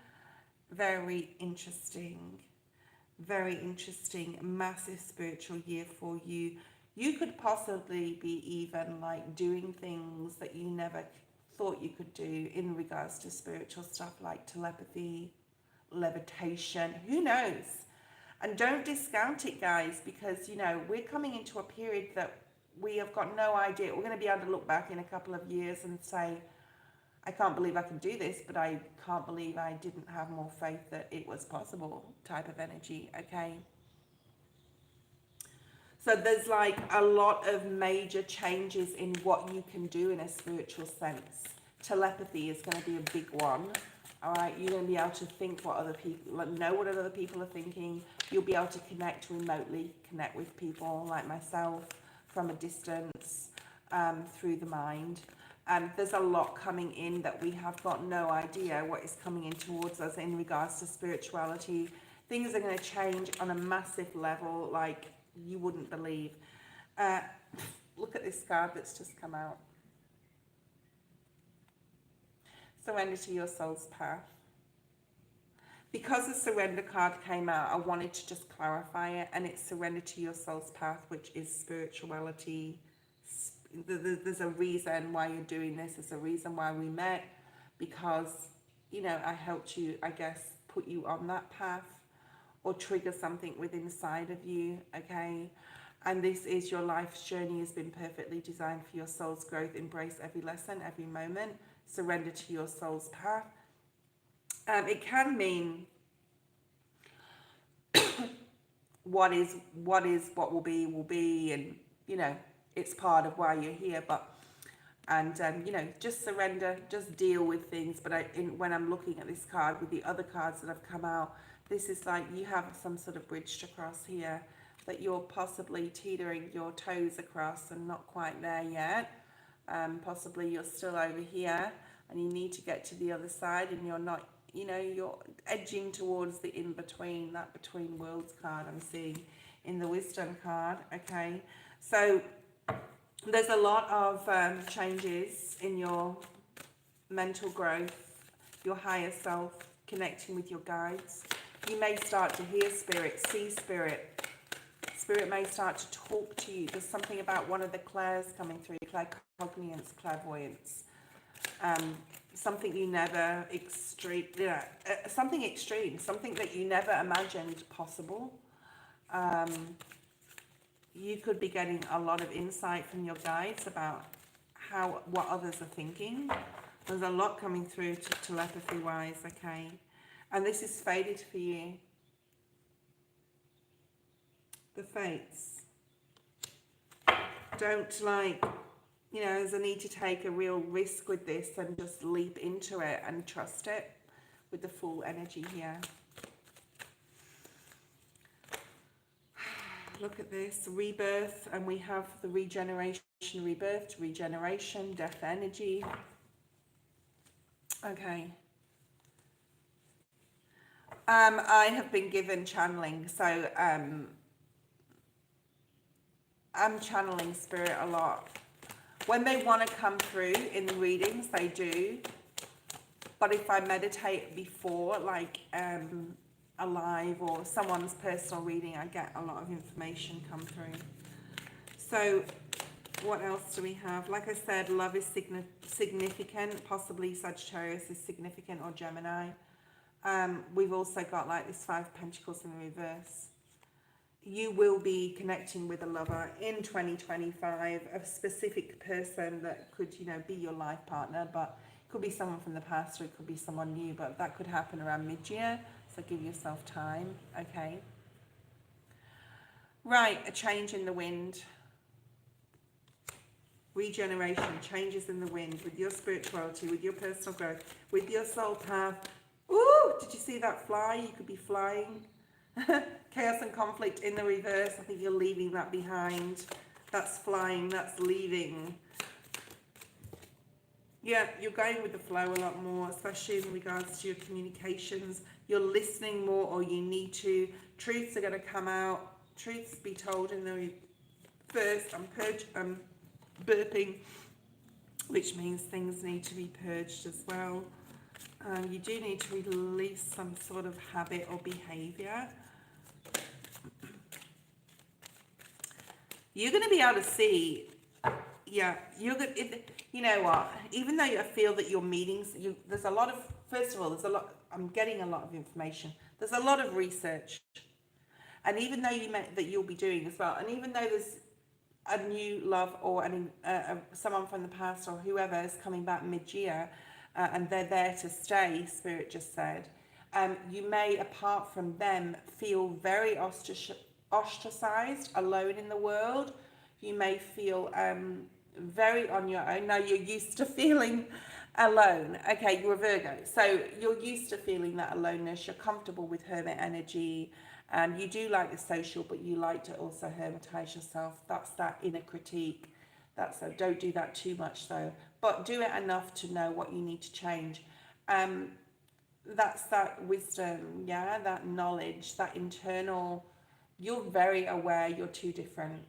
Speaker 1: Very interesting, massive spiritual year for you. You could possibly be even like doing things that you never thought you could do in regards to spiritual stuff like telepathy, levitation, who knows? And don't discount it, guys, because, you know, we're coming into a period that we have got no idea. We're going to be able to look back in a couple of years and say, I can't believe I can do this, but I can't believe I didn't have more faith that it was possible type of energy, okay? So there's like a lot of major changes in what you can do in a spiritual sense. Telepathy is going to be a big one. All right, you're going to be able to think what other people, know what other people are thinking. You'll be able to connect remotely, connect with people like myself from a distance, through the mind. There's a lot coming in that we have got no idea what is coming in towards us in regards to spirituality. Things are going to change on a massive level like you wouldn't believe. Look at this card that's just come out. Surrender to your soul's path. Because the surrender card came out, I wanted to just clarify it, and it's surrender to your soul's path, which is spirituality. There's a reason why you're doing this. There's a reason why we met, because, you know, I helped you, I guess, put you on that path or trigger something within inside of you, okay? And this is your life's journey has been perfectly designed for your soul's growth. Embrace every lesson, every moment. Surrender to your soul's path. It can mean what will be, and you know it's part of why you're here. But you know, just surrender, just deal with things. But when I'm looking at this card with the other cards that have come out, this is like you have some sort of bridge to cross here that you're possibly teetering your toes across and not quite there yet. Possibly you're still over here and you need to get to the other side, and you're not, you know, you're edging towards the in-between, that between worlds card I'm seeing in the wisdom card, okay? So there's a lot of changes in your mental growth, your higher self, connecting with your guides. You may start to hear spirit, see spirit. Spirit may start to talk to you. There's something about one of the clairs coming through, claircognizance, clairvoyance. Something you never something extreme, something that you never imagined possible. You could be getting a lot of insight from your guides about what others are thinking. There's a lot coming through telepathy wise, okay? And this is fated for you. The fates. Don't you know, there's a need to take a real risk with this and just leap into it and trust it with the full energy here. Look at this, rebirth, and we have the regeneration, rebirth, regeneration, death energy. Okay. I have been given channeling, so I'm channeling spirit a lot. When they want to come through in the readings, they do. But if I meditate before, like a live or someone's personal reading, I get a lot of information come through. So what else do we have? Like I said, love is significant. Possibly Sagittarius is significant, or Gemini. We've also got like this Five of Pentacles in the reverse. You will be connecting with a lover in 2025, a specific person that could, you know, be your life partner, but it could be someone from the past or it could be someone new, but that could happen around mid-year, so give yourself time, okay? Right, a change in the wind. Regeneration, changes in the wind, with your spirituality, with your personal growth, with your soul path. Ooh, did you see that fly? You could be flying. Chaos and conflict in the reverse. I think you're leaving that behind. That's flying, that's leaving. Yeah, you're going with the flow a lot more, especially in regards to your communications. You're listening more, or you need to. Truths are going to come out. Truths be told in the reverse. I'm burping, which means things need to be purged as well. You do need to release some sort of habit or behavior. You're going to be able to see, yeah, you know what, even though I feel that your meetings, there's a lot of, first of all, I'm getting a lot of information. There's a lot of research. And even though that you'll be doing as well, and even though there's a new love or someone from the past or whoever is coming back mid-year, and they're there to stay, Spirit just said, you may, apart from them, feel very ostracized, alone in the world. You may feel very on your own. Now, you're used to feeling alone. Okay, you're a Virgo, so you're used to feeling that aloneness. You're comfortable with hermit energy. You do like the social, but you like to also hermitize yourself. That's that inner critique. Don't do that too much though, but do it enough to know what you need to change. That's that wisdom, yeah, that knowledge, that internal. You're very aware you're two different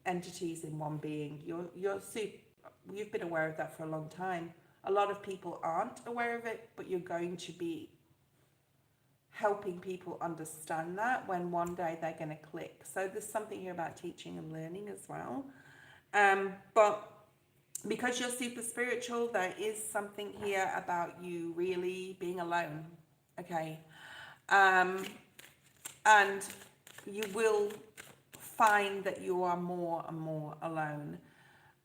Speaker 1: entities in one being. You've been aware of that for a long time. A lot of people aren't aware of it, but you're going to be helping people understand that when one day they're going to click. So there's something here about teaching and learning as well. But because you're super spiritual, there is something here about you really being alone. Okay. And you will find that you are more and more alone,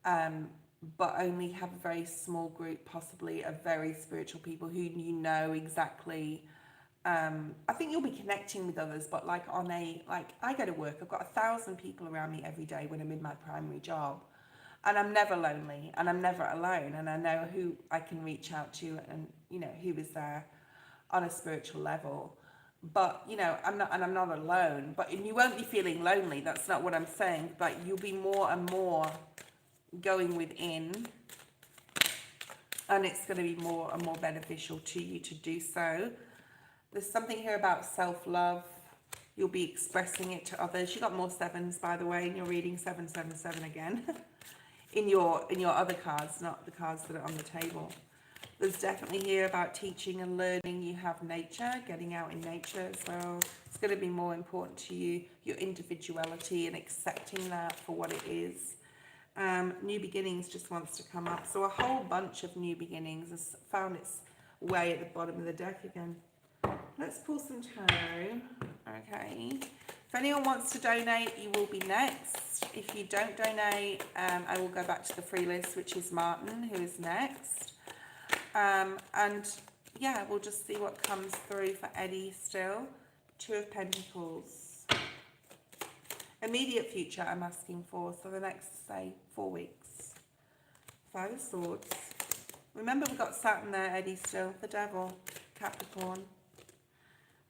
Speaker 1: but only have a very small group, possibly of very spiritual people who you know exactly. I think you'll be connecting with others, but like I go to work, I've got 1,000 people around me every day when I'm in my primary job, and I'm never lonely and I'm never alone, and I know who I can reach out to and, you know, who is there on a spiritual level. But, you know, I'm not alone, but you won't be feeling lonely. That's not what I'm saying, but you'll be more and more going within, and it's going to be more and more beneficial to you to do so. There's something here about self-love. You'll be expressing it to others. You got more sevens, by the way, in your reading, 777 again. in your other cards, not the cards that are on the table. There's definitely here about teaching and learning. You have nature, getting out in nature as well. It's going to be more important to you, your individuality and accepting that for what it is. New beginnings just wants to come up. So a whole bunch of new beginnings has found its way at the bottom of the deck again. Let's pull some tarot. Okay. If anyone wants to donate, you will be next. If you don't donate, I will go back to the free list, which is Martin, who is next. And yeah, we'll just see what comes through for Eddie still. Two of Pentacles. Immediate future I'm asking for, so the next, say, 4 weeks. Five of Swords. Remember, we've got Saturn there, Eddie, still. The Devil, Capricorn.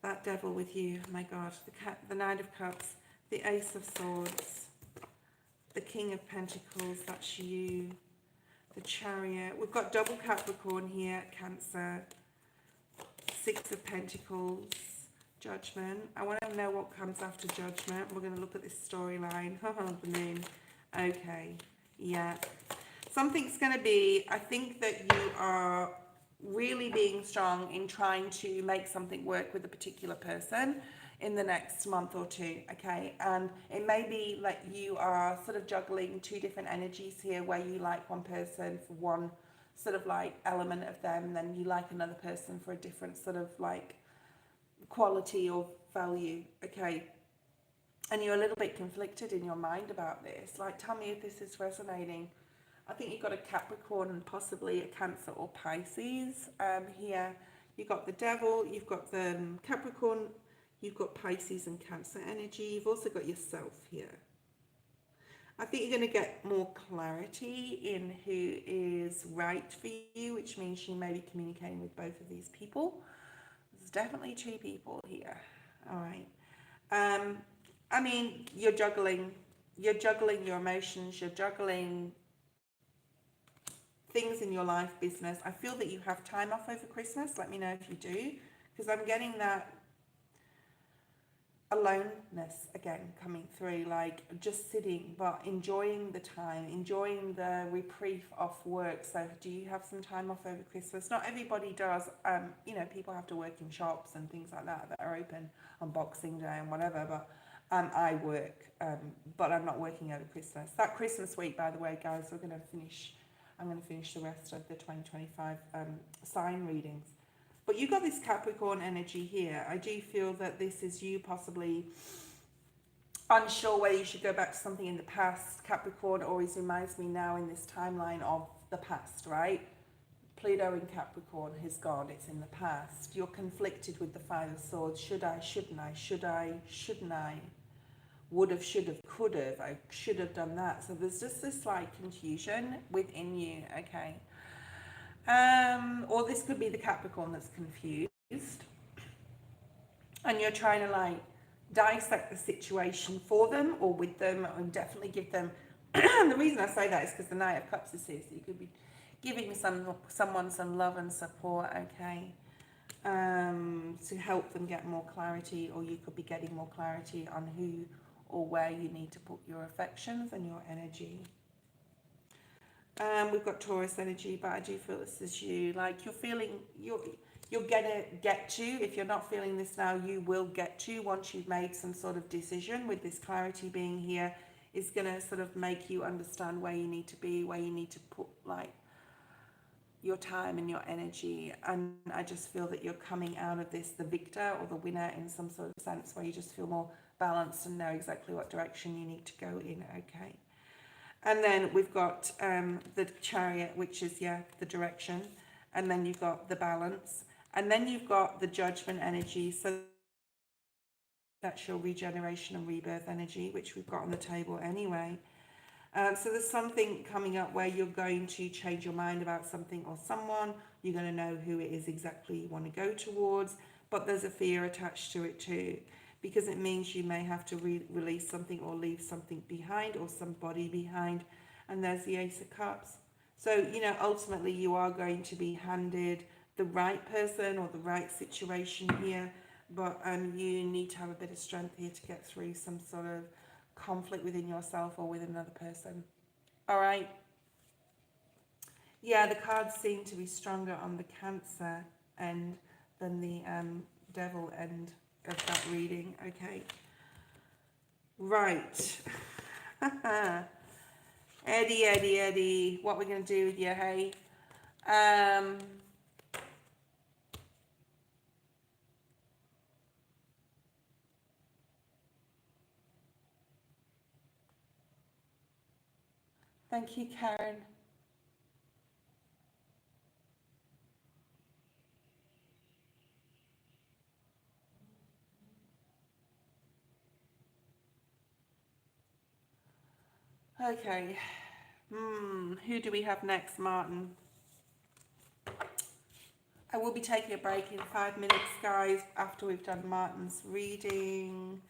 Speaker 1: That Devil with you, my God. The Knight of Cups, the Ace of Swords, the King of Pentacles, that's you. The Chariot. We've got double Capricorn here, Cancer. Six of Pentacles, Judgment. I want to know what comes after Judgment. We're going to look at this storyline. The Moon. Okay. Yeah. Something's going to be, I think that you are really being strong in trying to make something work with a particular person in the next month or two, okay? And it may be like you are sort of juggling two different energies here, where you like one person for one sort of like element of them, then you like another person for a different sort of like quality or value, okay? And you're a little bit conflicted in your mind about this. Like, tell me if this is resonating. I think you've got a Capricorn and possibly a Cancer or Pisces here. You've got the Devil, you've got the Capricorn, you've got Pisces and Cancer energy. You've also got yourself here. I think you're going to get more clarity in who is right for you, which means you may be communicating with both of these people. There's definitely two people here. All right. I mean, you're juggling your emotions, you're juggling things in your life, business. I feel that you have time off over Christmas. Let me know if you do, because I'm getting that aloneness again coming through, like just sitting but enjoying the time, enjoying the reprieve off work. So do you have some time off over Christmas? Not everybody does. You know, people have to work in shops and things like that that are open on Boxing Day and whatever, but I work, but I'm not working over Christmas. That Christmas week, by the way, guys, I'm going to finish the rest of the 2025 sign readings. But you've got this Capricorn energy here. I do feel that this is you possibly unsure whether you should go back to something in the past. Capricorn always reminds me now in this timeline of the past, right? Pluto in Capricorn has gone, it's in the past. You're conflicted with the Five of Swords. Should I, shouldn't I? Should I, shouldn't I? Would have, should have, could have. I should have done that. So there's just this like confusion within you, okay? Or this could be the Capricorn that's confused. And you're trying to like dissect the situation for them or with them and definitely give them... The reason I say that is because the Knight of Cups is here, so you could be giving someone some love and support, okay? To help them get more clarity, or you could be getting more clarity on who or where you need to put your affections and your energy. We've got Taurus energy, but I do feel this is you. Like you're feeling, you're gonna get to, if you're not feeling this now, you will get to once you've made some sort of decision. With this clarity being here, is gonna sort of make you understand where you need to be, where you need to put like your time and your energy. And I just feel that you're coming out of this the victor or the winner in some sort of sense, where you just feel more balanced and know exactly what direction you need to go in, okay? And then we've got the Chariot, which is, yeah, the direction. And then you've got the balance. And then you've got the Judgment energy. So that's your regeneration and rebirth energy, which we've got on the table anyway. So there's something coming up where you're going to change your mind about something or someone. You're going to know who it is exactly you want to go towards. But there's a fear attached to it too, because it means you may have to release something or leave something behind or somebody behind. And there's the Ace of Cups. So, you know, ultimately you are going to be handed the right person or the right situation here, but you need to have a bit of strength here to get through some sort of conflict within yourself or with another person. All right. Yeah, the cards seem to be stronger on the Cancer end than the Devil end of that reading. Okay, right. Eddie, what we're going to do with you, hey? Thank you, Karen. Okay. Who do we have next, Martin? I will be taking a break in 5 minutes, guys, after we've done Martin's reading.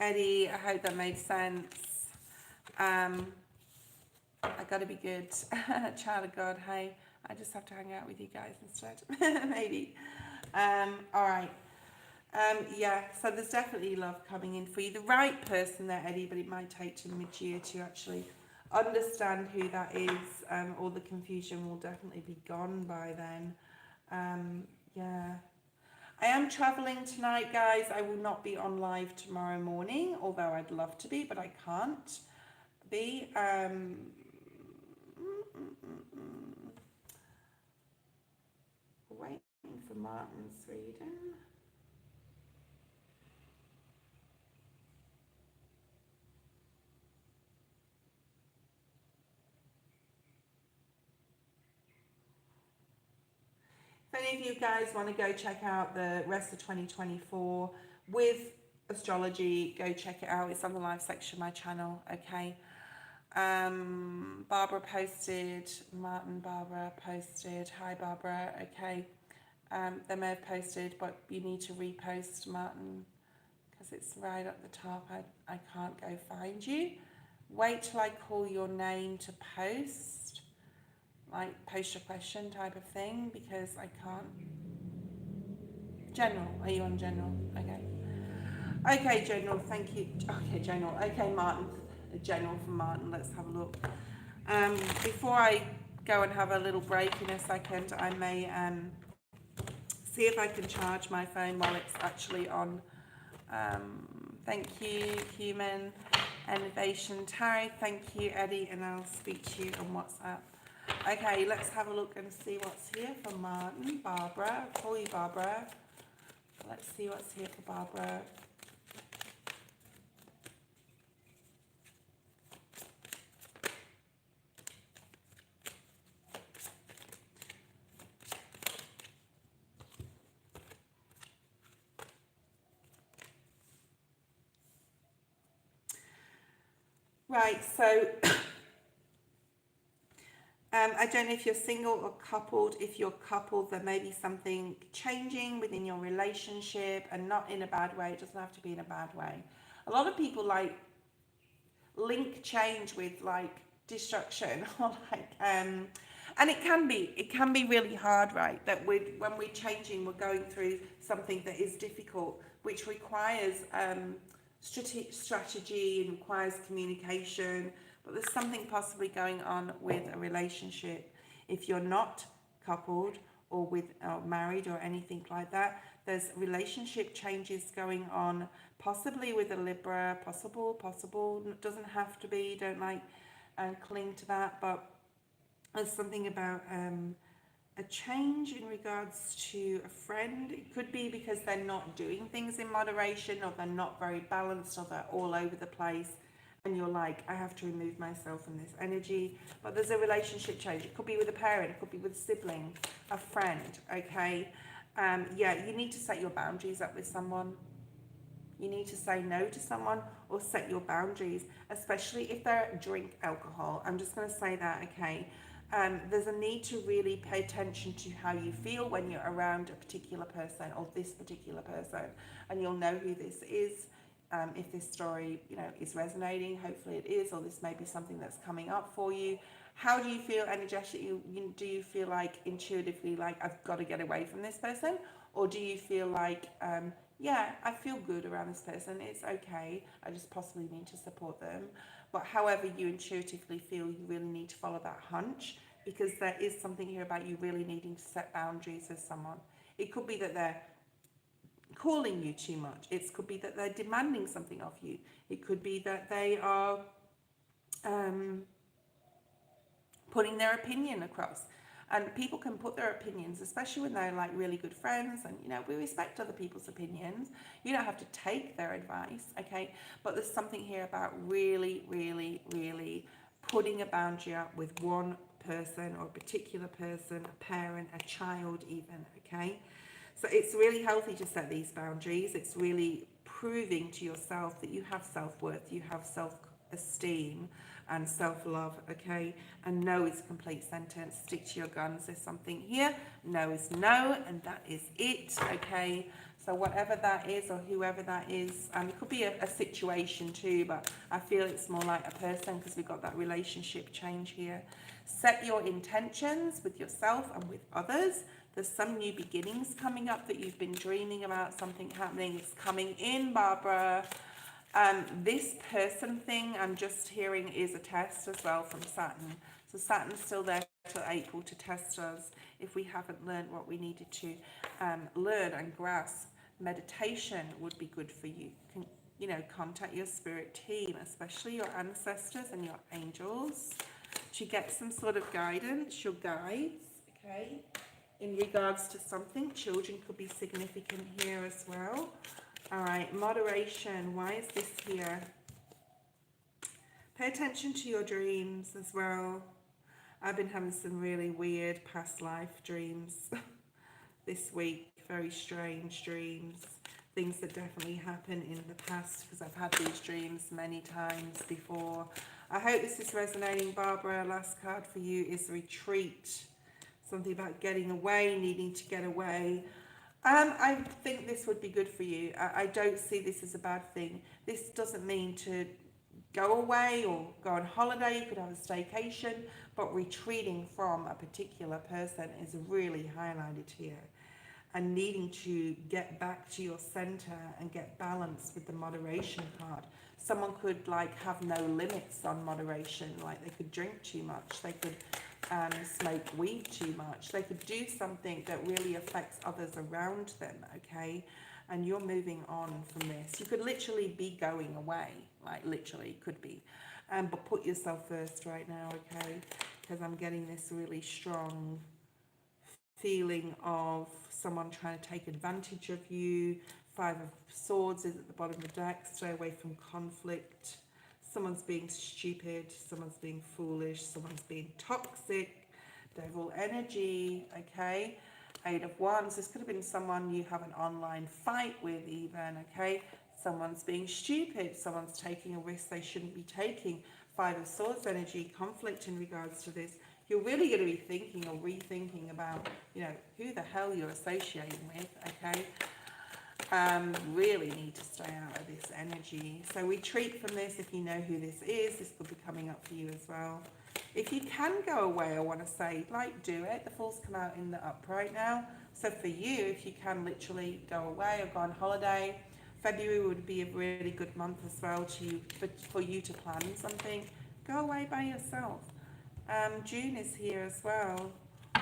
Speaker 1: Eddie, I hope that made sense. I gotta be good. Child of God, hey. I just have to hang out with you guys instead. Maybe. All right. Yeah, so there's definitely love coming in for you. The right person there, Eddie, but it might take to mid-year to actually understand who that is. All the confusion will definitely be gone by then. Yeah. I am traveling tonight, guys. I will not be on live tomorrow morning, although I'd love to be, but I can't be. Waiting for Martin's reading. If any of you guys want to go check out the rest of 2024 with astrology, go check it out. It's on the live section of my channel, okay? Barbara posted, Barbara posted, hi Barbara, okay. They may have posted, but you need to repost, Martin, because it's right at the top. I can't go find you. Wait till I call your name to post, like post your question type of thing, because I can't. General, are you on general? Okay. Okay, general, thank you. Okay, general. Okay, Martin, general from Martin. Let's have a look. Before I go and have a little break in a second, I may see if I can charge my phone while it's actually on. Thank you, Human Innovation Tarry. Thank you, Eddie, and I'll speak to you on WhatsApp. Okay, let's have a look and see what's here for Martin. Barbara, I'll call you Barbara. Let's see what's here for Barbara. Right, so I don't know if you're single or coupled. If you're coupled, there may be something changing within your relationship, and not in a bad way. It doesn't have to be in a bad way. A lot of people like link change with like destruction or like and it can be really hard, right? That when we're changing, we're going through something that is difficult, which requires strategy and requires communication. But there's something possibly going on with a relationship. If you're not coupled or with married or anything like that, there's relationship changes going on, possibly with a Libra, possible, doesn't have to be, don't like cling to that, but there's something about a change in regards to a friend. It could be because they're not doing things in moderation, or they're not very balanced, or they're all over the place, and you're like, I have to remove myself from this energy. But there's a relationship change. It could be with a parent, it could be with a sibling, a friend, okay? Yeah, you need to set your boundaries up with someone. You need to say no to someone or set your boundaries, especially if they drink alcohol. I'm just going to say that, okay? There's a need to really pay attention to how you feel when you're around a particular person or this particular person, and you'll know who this is. If this story, is resonating, hopefully it is, or this may be something that's coming up for you. How do you feel energetically? Do you feel like intuitively, like I've got to get away from this person, or do you feel like, yeah, I feel good around this person, it's okay, I just possibly need to support them? But however you intuitively feel, you really need to follow that hunch, because there is something here about you really needing to set boundaries with someone. It could be that they're calling you too much. It could be that they're demanding something of you. It could be that they are putting their opinion across. And people can put their opinions, especially when they're like really good friends, and we respect other people's opinions. You don't have to take their advice, okay? But there's something here about really, really, really putting a boundary up with one person, or a particular person, a parent, a child even, okay? So it's really healthy to set these boundaries. It's really proving to yourself that you have self-worth, you have self-esteem and self-love, okay? And no is a complete sentence. Stick to your guns. There's something here. No is no, and that is it, okay? So whatever that is, or whoever that is, it could be a situation too, but I feel it's more like a person, because we've got that relationship change here. Set your intentions with yourself and with others. There's some new beginnings coming up that you've been dreaming about, something happening. It's coming in, Barbara. This person thing I'm just hearing is a test as well from Saturn. So Saturn's still there till April to test us if we haven't learned what we needed to learn and grasp. Meditation would be good for you. Contact your spirit team, especially your ancestors and your angels, to get some sort of guidance, your guides, okay? In regards to something, children could be significant here as well. All right, moderation. Why is this here? Pay attention to your dreams as well. I've been having some really weird past life dreams. this week. Very strange dreams, things that definitely happened in the past, because I've had these dreams many times before. I hope this is resonating, Barbara. Last card for you is retreat. Something about getting away, needing to get away. I think this would be good for you. I don't see this as a bad thing. This doesn't mean to go away or go on holiday. You could have a staycation, but retreating from a particular person is really highlighted here. And needing to get back to your center and get balanced with the moderation part. Someone could like have no limits on moderation, like they could drink too much, they could smoke weed too much, they could do something that really affects others around them, okay? And you're moving on from this. You could literally be going away, like literally could be, but put yourself first right now, okay? Because I'm getting this really strong feeling of someone trying to take advantage of you. Five of Swords is at the bottom of the deck. Stay away from conflict. Someone's being stupid, someone's being foolish, someone's being toxic. Devil energy, okay? Eight of Wands, this could have been someone you have an online fight with even, okay? Someone's being stupid, someone's taking a risk they shouldn't be taking. Five of Swords energy, conflict in regards to this. You're really going to be thinking or rethinking about, you know, who the hell you're associating with, okay? Really need to stay out of this energy. So retreat from this if you know who this is. This could be coming up for you as well. If you can go away, I want to say, like, do it. The Fool's come out in the upright now. So for you, if you can literally go away or go on holiday, February would be a really good month as well for you to plan something. Go away by yourself. June is here as well,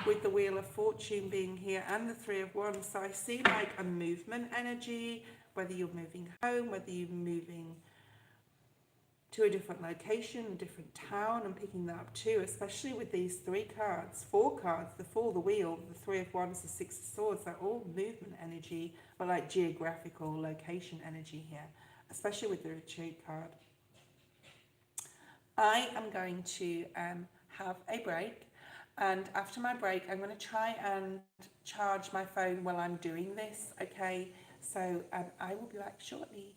Speaker 1: with the Wheel of Fortune being here and the Three of Wands. So I see like a movement energy, whether you're moving home, whether you're moving to a different location, a different town, and picking that up too, especially with these four cards, the Fool, the Wheel, the Three of Wands, the Six of Swords. They're all movement energy, but like geographical location energy here, especially with the retreat card. I am going to have a break, and after my break I'm going to try and charge my phone while I'm doing this, okay? So I will be back shortly.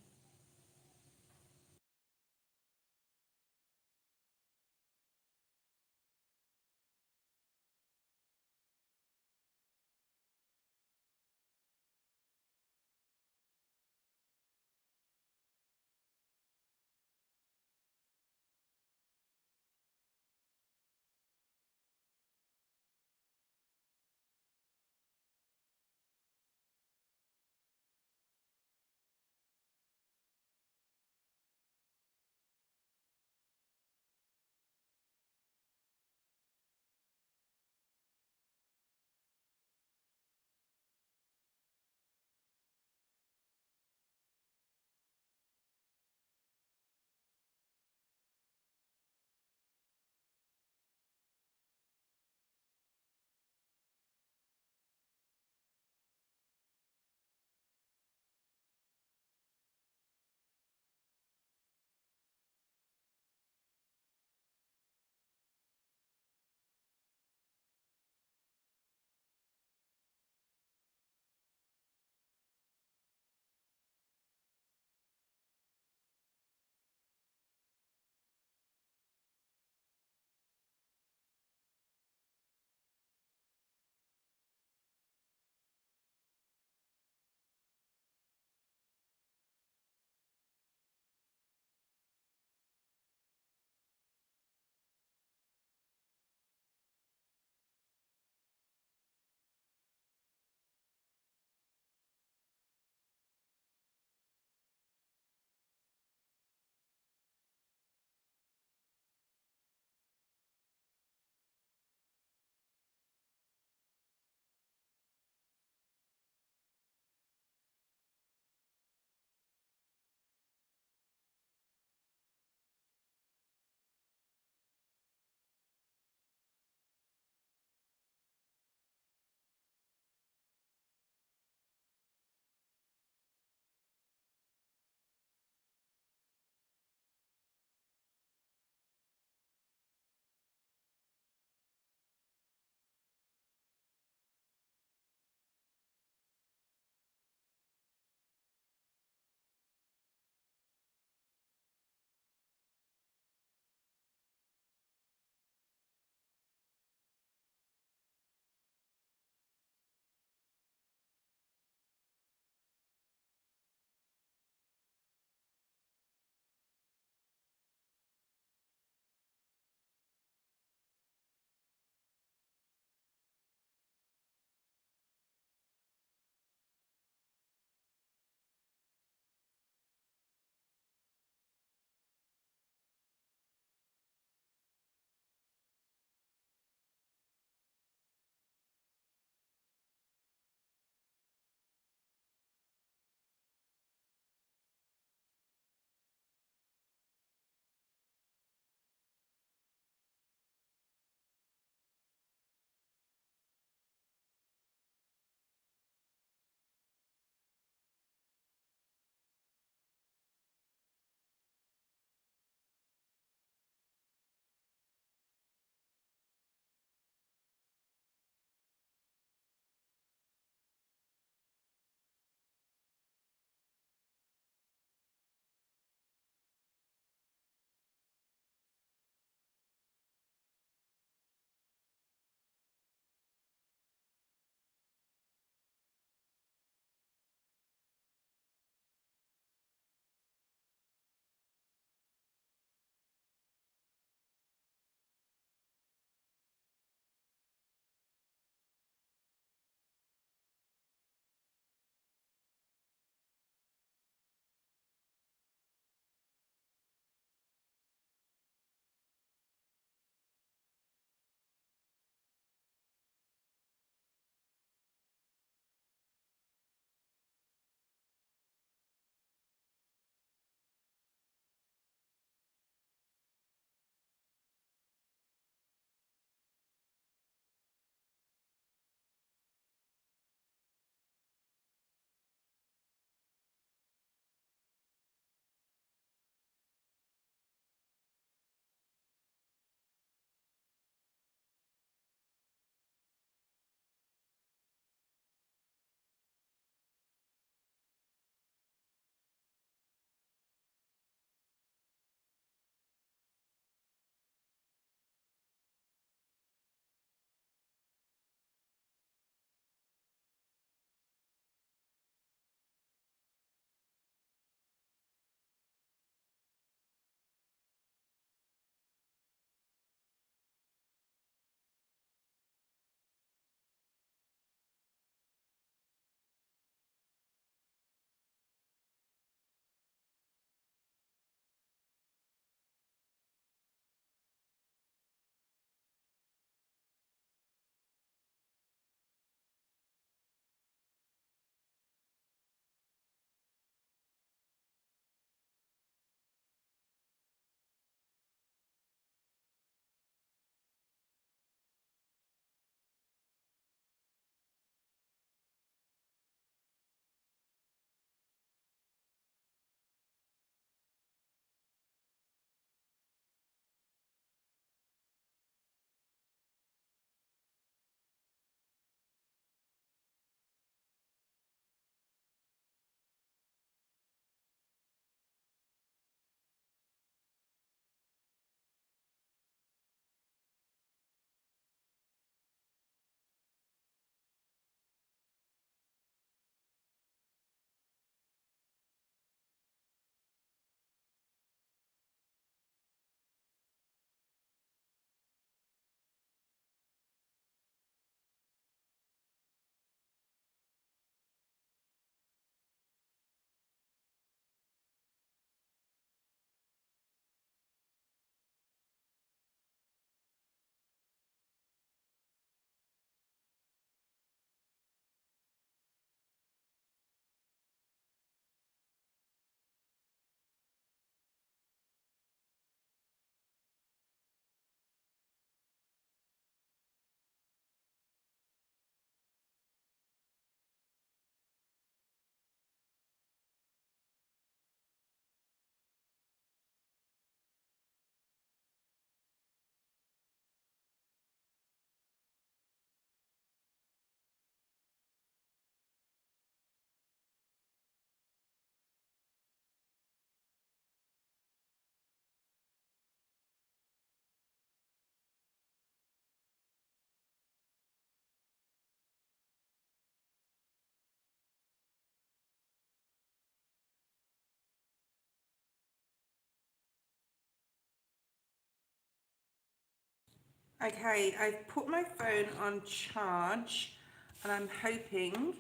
Speaker 1: Okay, I've put my phone on charge and I'm hoping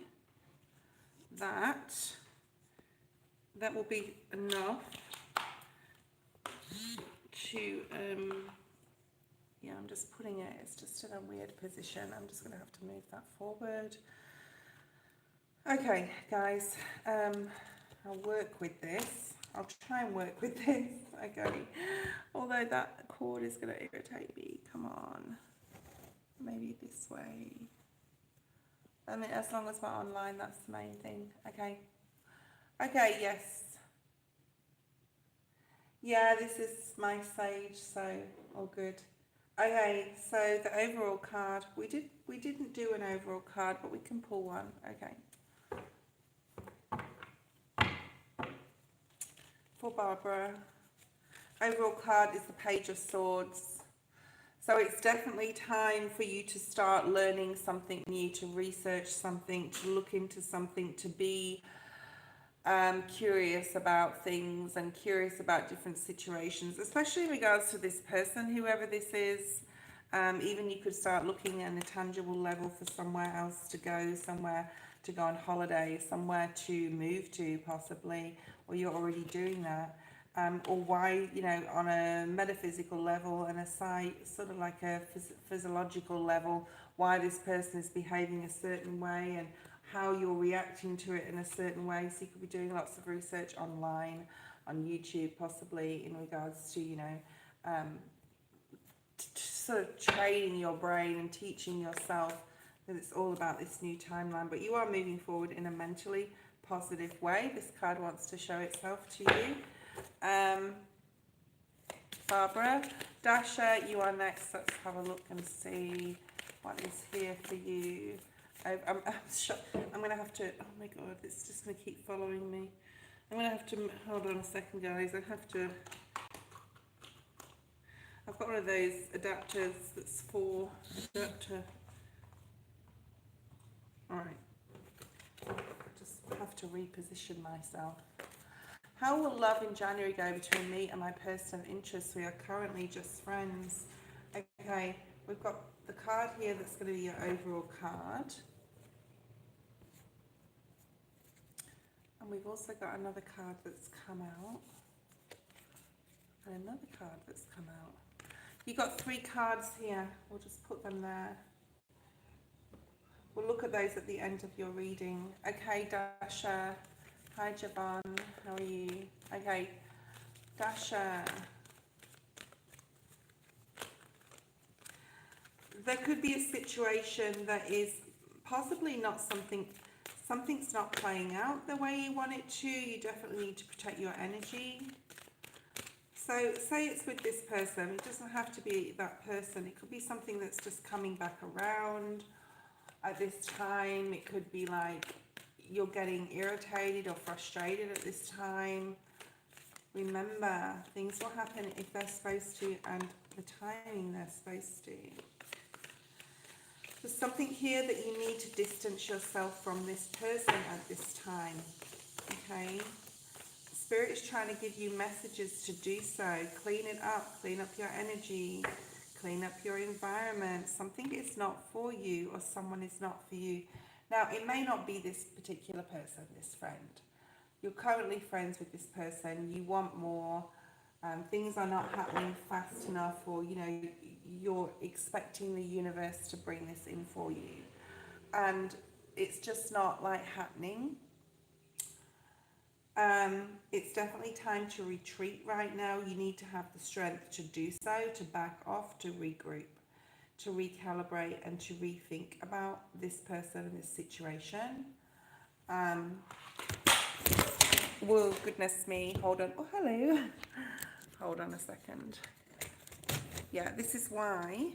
Speaker 1: that that will be enough to, yeah, I'm just putting it, it's just in a weird position. I'm just going to have to move that forward. Okay, guys, I'll work with this. I'll try and work with this. Okay, although that cord is going to irritate me. Come on, maybe this way. I mean, as long as we're online, that's the main thing. Okay. Okay, yes. Yeah, this is my sage, so all good. Okay, so the overall card, we didn't do an overall card, but we can pull one. Okay. For Barbara, overall card is the Page of Swords. So it's definitely time for you to start learning something new, to research something, to look into something, to be curious about things and curious about different situations, especially in regards to this person, whoever this is. Even you could start looking at a tangible level for somewhere else to go, somewhere to go on holiday, somewhere to move to possibly, or you're already doing that. Or why, you know, on a metaphysical level and a sort of like a physiological level, why this person is behaving a certain way and how you're reacting to it in a certain way. So you could be doing lots of research online, on YouTube possibly, in regards to, you know, sort of training your brain and teaching yourself that it's all about this new timeline. But you are moving forward in a mentally positive way. This card wants to show itself to you. Barbara, Dasha, you are next. Let's have a look and see what is here for you. I'm going to have to, oh my god, it's just going to keep following me. I'm going to have to, hold on a second guys, I've got one of those adapters that's for adapter. Alright, just have to reposition myself. How will love in January go between me and my person of interest? We are currently just friends. Okay, we've got the card here that's going to be your overall card. And we've also got another card that's come out. And another card that's come out. You've got 3 cards here. We'll just put them there. We'll look at those at the end of your reading. Okay, Dasha. Hi, Javan. How are you? Okay, Dasha. There could be a situation that is possibly not something's not playing out the way you want it to. You definitely need to protect your energy. So say it's with this person. It doesn't have to be that person. It could be something that's just coming back around at this time. It could be like you're getting irritated or frustrated at this time. Remember, things will happen if they're supposed to and the timing they're supposed to. There's something here that you need to distance yourself from this person at this time. Okay? Spirit is trying to give you messages to do so. Clean it up. Clean up your energy. Clean up your environment. Something is not for you or someone is not for you. Now, it may not be this particular person, this friend. You're currently friends with this person. You want more. Things are not happening fast enough, or, you know, you're expecting the universe to bring this in for you. And it's just not like happening. It's definitely time to retreat right now. You need to have the strength to do so, to back off, to regroup, to recalibrate, and to rethink about this person and this situation. Whoa, goodness me. Hold on. Oh, hello. Hold on a second. Yeah, this is why.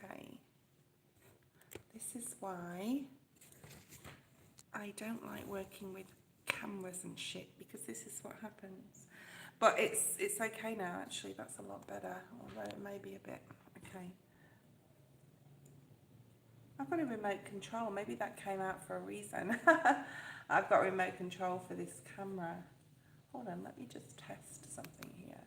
Speaker 1: Okay. This is why I don't like working with cameras and shit, because this is what happens. But it's okay now, actually. That's a lot better, although it may be a bit. Okay. I've got a remote control. Maybe that came out for a reason. I've got remote control for this camera. Hold on, let me just test something here.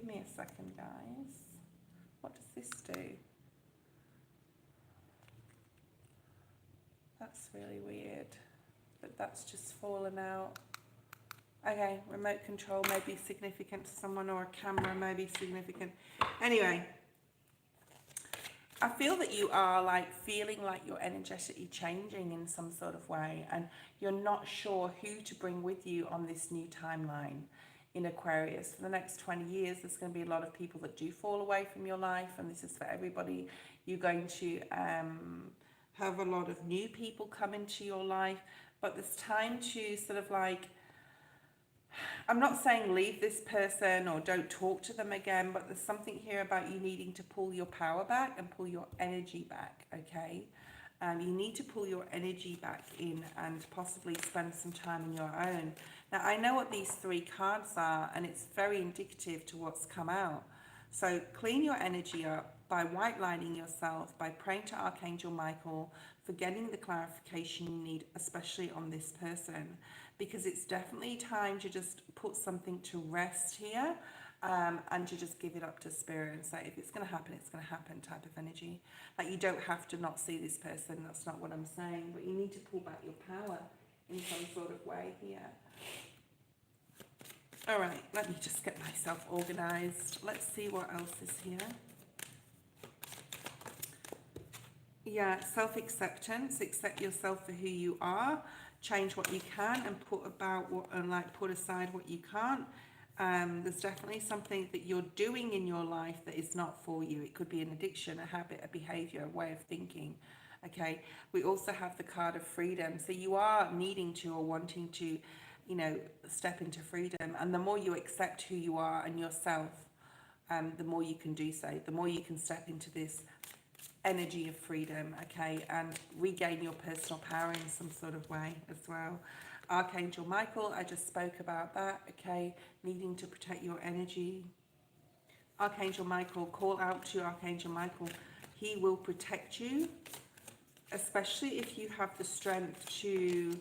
Speaker 1: Give me a second, guys. What does this do? That's really weird. But that's just fallen out. Okay, remote control may be significant to someone, or a camera may be significant. Anyway, I feel that you are like feeling like you're energetically changing in some sort of way, and you're not sure who to bring with you on this new timeline in Aquarius. For the next 20 years, there's going to be a lot of people that do fall away from your life, and this is for everybody. You're going to have a lot of new people come into your life, but there's time to sort of like, I'm not saying leave this person or don't talk to them again, but there's something here about you needing to pull your power back and pull your energy back, okay? You need to pull your energy back in and possibly spend some time on your own. Now, I know what these three cards are, and it's very indicative to what's come out. So clean your energy up by white lining yourself, by praying to Archangel Michael for getting the clarification you need, especially on this person, because it's definitely time to just put something to rest here, and to just give it up to spirit and say, if it's going to happen, it's going to happen type of energy. Like, you don't have to not see this person, that's not what I'm saying, but you need to pull back your power in some sort of way here. All right, let me just get myself organized. Let's see what else is here. Yeah, self-acceptance. Accept yourself for who you are. Change what you can and put aside what you can't. There's definitely something that you're doing in your life that is not for you. It could be an addiction, a habit, a behavior, a way of thinking. Okay. We also have the card of freedom. So you are needing to or wanting to, you know, step into freedom. And the more you accept who you are and yourself, the more you can do so. The more you can step into this energy of freedom, okay, and regain your personal power in some sort of way as well. Archangel Michael, I just spoke about that, okay, needing to protect your energy. Archangel Michael, call out to Archangel Michael. He will protect you, especially if you have the strength to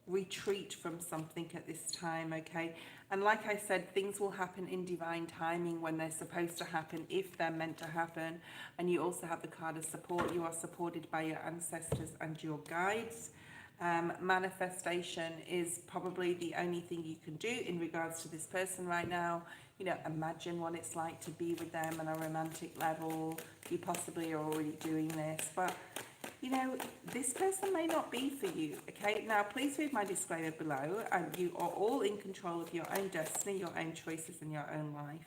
Speaker 1: retreat from something at this time, okay? And like I said, things will happen in divine timing when they're supposed to happen, if they're meant to happen. And you also have the card of support. You are supported by your ancestors and your guides. Manifestation is probably the only thing you can do in regards to this person right now. You know, imagine what it's like to be with them on a romantic level. You possibly are already doing this, but you know, this person may not be for you, okay? Now, please read my disclaimer below. You are all in control of your own destiny, your own choices, and your own life.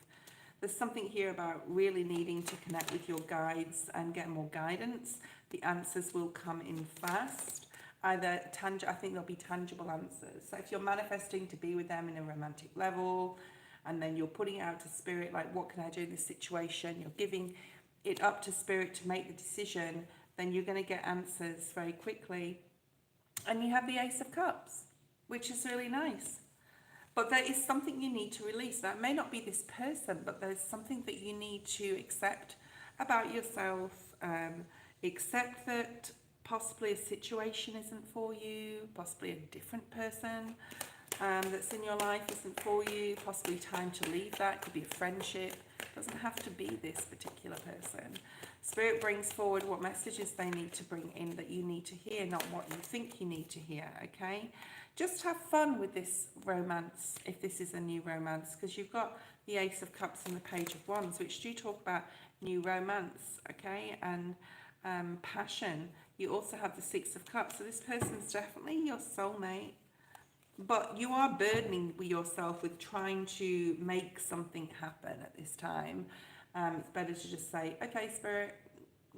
Speaker 1: There's something here about really needing to connect with your guides and get more guidance. The answers will come in fast. Either I think there'll be tangible answers. So if you're manifesting to be with them in a romantic level, and then you're putting it out to spirit, like, what can I do in this situation? You're giving it up to spirit to make the decision, then you're going to get answers very quickly. And you have the Ace of Cups, which is really nice. But there is something you need to release. That may not be this person, but there's something that you need to accept about yourself. Accept that possibly a situation isn't for you, possibly a different person that's in your life isn't for you, possibly time to leave that. Could be a friendship. It doesn't have to be this particular person. Spirit brings forward what messages they need to bring in that you need to hear, not what you think you need to hear, okay? Just have fun with this romance, if this is a new romance, because you've got the Ace of Cups and the Page of Wands, which do talk about new romance, okay, and passion. You also have the Six of Cups, so this person's definitely your soulmate, but you are burdening yourself with trying to make something happen at this time. It's better to just say, okay, Spirit,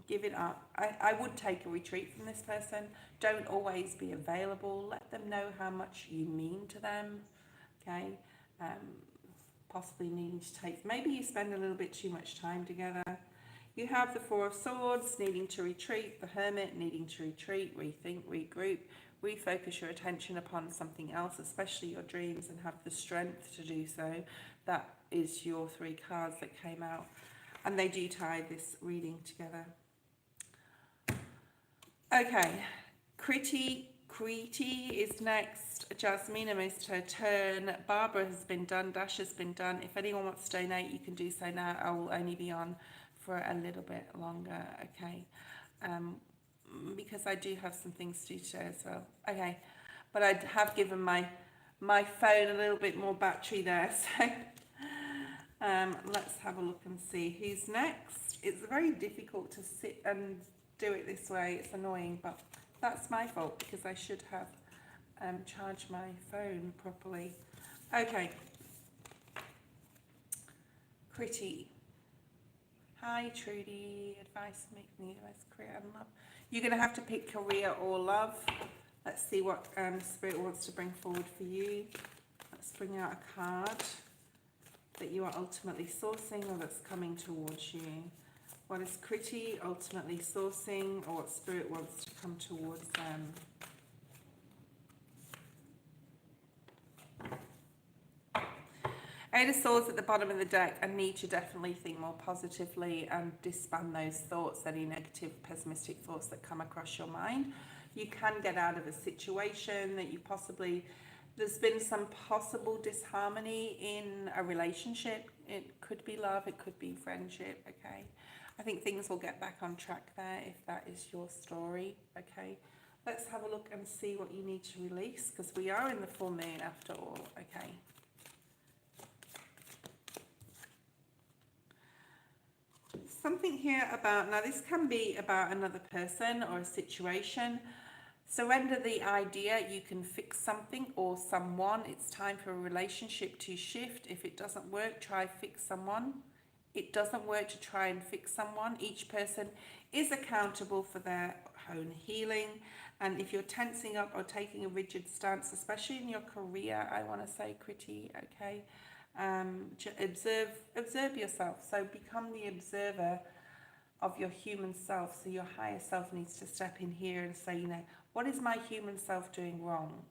Speaker 1: give it up. I would take a retreat from this person. Don't always be available. Let them know how much you mean to them, okay? Possibly needing to take, maybe you spend a little bit too much time together. You have the Four of Swords, needing to retreat, the Hermit, needing to retreat, rethink, regroup, refocus your attention upon something else, especially your dreams, and have the strength to do so. That is your three cards that came out, and they do tie this reading together. Okay, Kriti is next. Jasmina missed her turn. Barbara has been done. Dash has been done. If anyone wants to donate, you can do so now. I will only be on for a little bit longer, okay? Because I do have some things to do today as well. Okay, but I have given my phone a little bit more battery there, so let's have a look and see who's next. It's very difficult to sit and do it this way. It's annoying, but that's my fault because I should have charged my phone properly. Okay, Kriti. Hi Trudy, advice make me advice career and love. You're going to have to pick career or love. Let's see what Spirit wants to bring forward for you. Let's bring out a card that you are ultimately sourcing or that's coming towards you. What is Kriti ultimately sourcing, or what Spirit wants to come towards them? Eight of Swords at the bottom of the deck. I need to definitely think more positively and disband those thoughts, any negative, pessimistic thoughts that come across your mind. You can get out of a situation that you possibly, there's been some possible disharmony in a relationship. It could be love, it could be friendship, okay? I think things will get back on track there if that is your story, okay? Let's have a look and see what you need to release, because we are in the full moon after all, okay? Something here about, now this can be about another person or a situation. Surrender the idea you can fix something or someone. It's time for a relationship to shift. If it doesn't work, try fix someone. It doesn't work to try and fix someone. Each person is accountable for their own healing. And if you're tensing up or taking a rigid stance, especially in your career, I want to say, Kriti, okay? Observe yourself. So become the observer of your human self. So your higher self needs to step in here and say, you know, what is my human self doing wrong?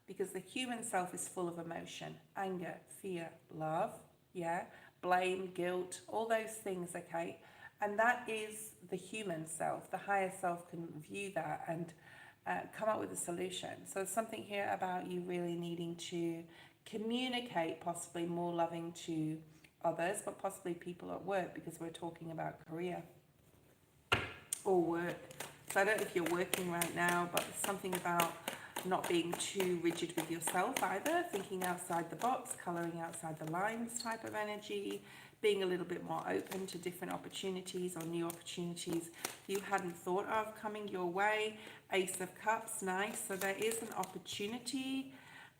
Speaker 1: Because the human self is full of emotion, anger, fear, love, yeah, blame, guilt, all those things, okay? And that is the human self. The higher self can view that and come up with a solution. So there's something here about you really needing to communicate, possibly more loving to others, but possibly people at work, because we're talking about career or work. So I don't know if you're working right now, but there's something about not being too rigid with yourself either, thinking outside the box, colouring outside the lines type of energy, being a little bit more open to different opportunities or new opportunities you hadn't thought of coming your way. Ace of Cups, nice. So there is an opportunity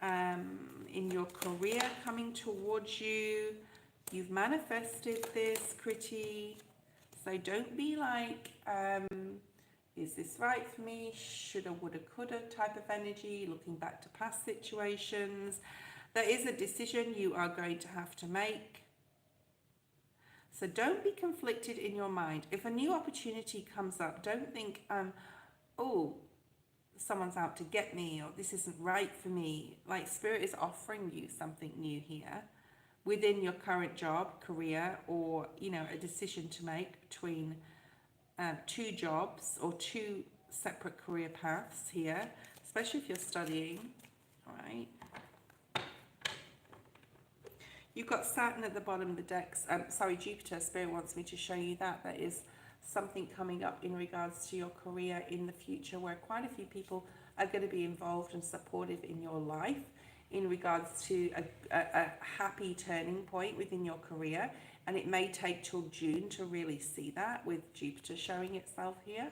Speaker 1: in your career coming towards you. You've manifested this, Kriti. So don't be like, is this right for me? Shoulda, woulda, coulda type of energy, looking back to past situations. There is a decision you are going to have to make. So don't be conflicted in your mind. If a new opportunity comes up, don't think, oh, someone's out to get me, or this isn't right for me. Like, Spirit is offering you something new here within your current job, career, or, you know, a decision to make between two jobs or two separate career paths here, especially if you're studying, all right? You've got Saturn at the bottom of the decks. Jupiter. Spirit wants me to show you that. There is something coming up in regards to your career in the future where quite a few people are going to be involved and supportive in your life in regards to a happy turning point within your career. And it may take till June to really see that, with Jupiter showing itself here.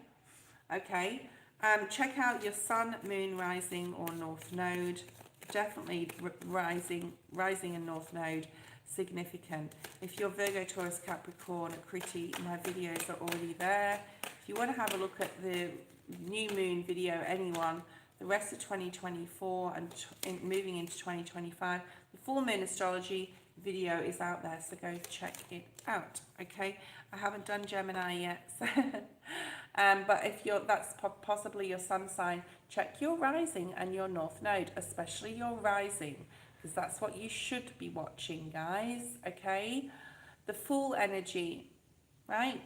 Speaker 1: Okay. Check out your Sun, Moon, Rising, or North Node. Definitely rising and North Node significant. If you're Virgo, Taurus, Capricorn, Kriti, my videos are already there. If you want to have a look at the new moon video, anyone, the rest of 2024 and moving into 2025, the full moon astrology video is out there, so go check it out. Okay, I haven't done Gemini yet, so but if that's possibly your sun sign, check your rising and your North Node, especially your rising, because that's what you should be watching, guys. Okay, the Fool energy, right?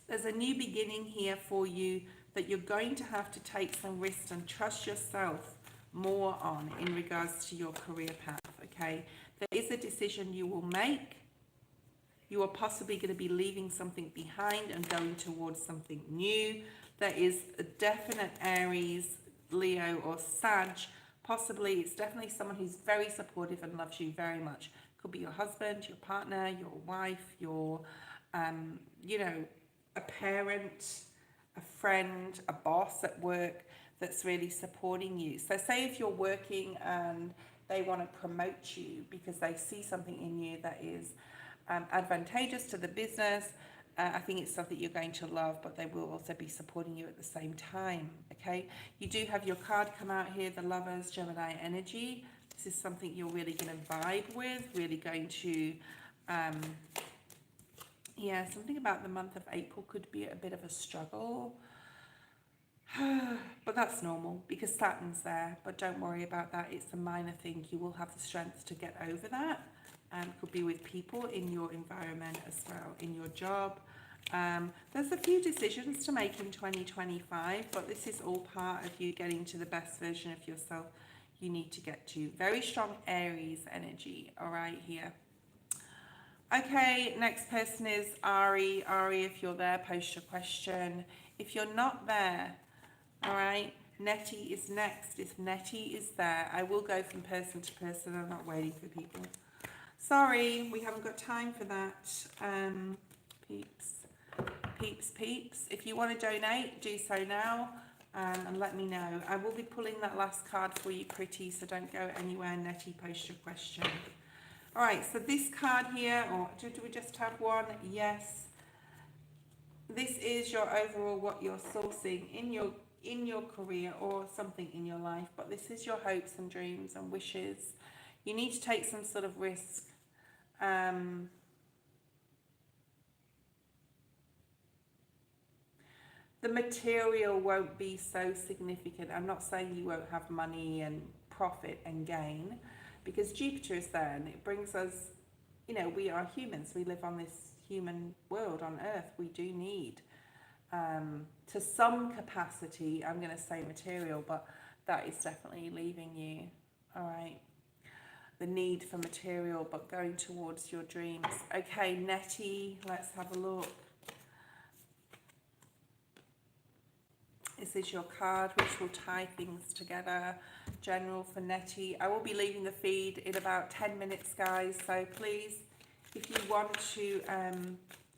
Speaker 1: There's a new beginning here for you that you're going to have to take some risks and trust yourself more on in regards to your career path, okay? There is a decision you will make. You are possibly going to be leaving something behind and going towards something new. There is a definite Aries, Leo or Sag. Possibly, it's definitely someone who's very supportive and loves you very much. Could be your husband, your partner, your wife, your, you know, a parent, a friend, a boss at work that's really supporting you. So say if you're working and they want to promote you because they see something in you that is advantageous to the business, I think it's something you're going to love, but they will also be supporting you at the same time, okay? You do have your card come out here, the Lovers, Gemini energy. This is something you're really going to vibe with, really going to, yeah, something about the month of April could be a bit of a struggle. But that's normal because Saturn's there, but don't worry about that. It's a minor thing. You will have the strength to get over that. Could be with people in your environment as well, in your job. There's a few decisions to make in 2025, but this is all part of you getting to the best version of yourself you need to get to. Very strong Aries energy, all right, here. Okay, next person is Ari. Ari, if you're there, post your question. If you're not there, all right, Nettie is next. If Nettie is there, I will go from person to person. I'm not waiting for people. Sorry, we haven't got time for that. Peeps. If you want to donate, do so now and let me know. I will be pulling that last card for you, pretty, so don't go anywhere. Nettie, post your question. All right, so this card here, or do we just have one? Yes. This is your overall what you're sourcing in your career or something in your life, but this is your hopes and dreams and wishes. You need to take some sort of risk. The material won't be so significant. I'm not saying you won't have money and profit and gain, because Jupiter is there and it brings us, you know, we are humans. We live on this human world on Earth. We do need, to some capacity, I'm going to say material, but that is definitely leaving you, all right? The need for material, but going towards your dreams. Okay, Nettie, let's have a look. This is your card, which will tie things together. General for Nettie. I will be leaving the feed in about 10 minutes, guys. So please, if you want to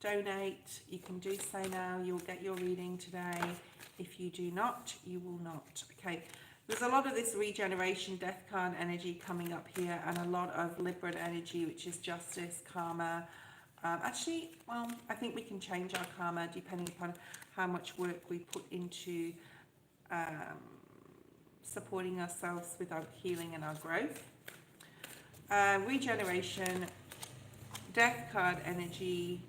Speaker 1: donate, you can do so now. You'll get your reading today. If you do not, you will not. Okay. There's a lot of this regeneration, death card energy coming up here, and a lot of Libra energy, which is justice, karma. Actually, well, I think we can change our karma depending upon how much work we put into supporting ourselves with our healing and our growth. Regeneration, death card energy,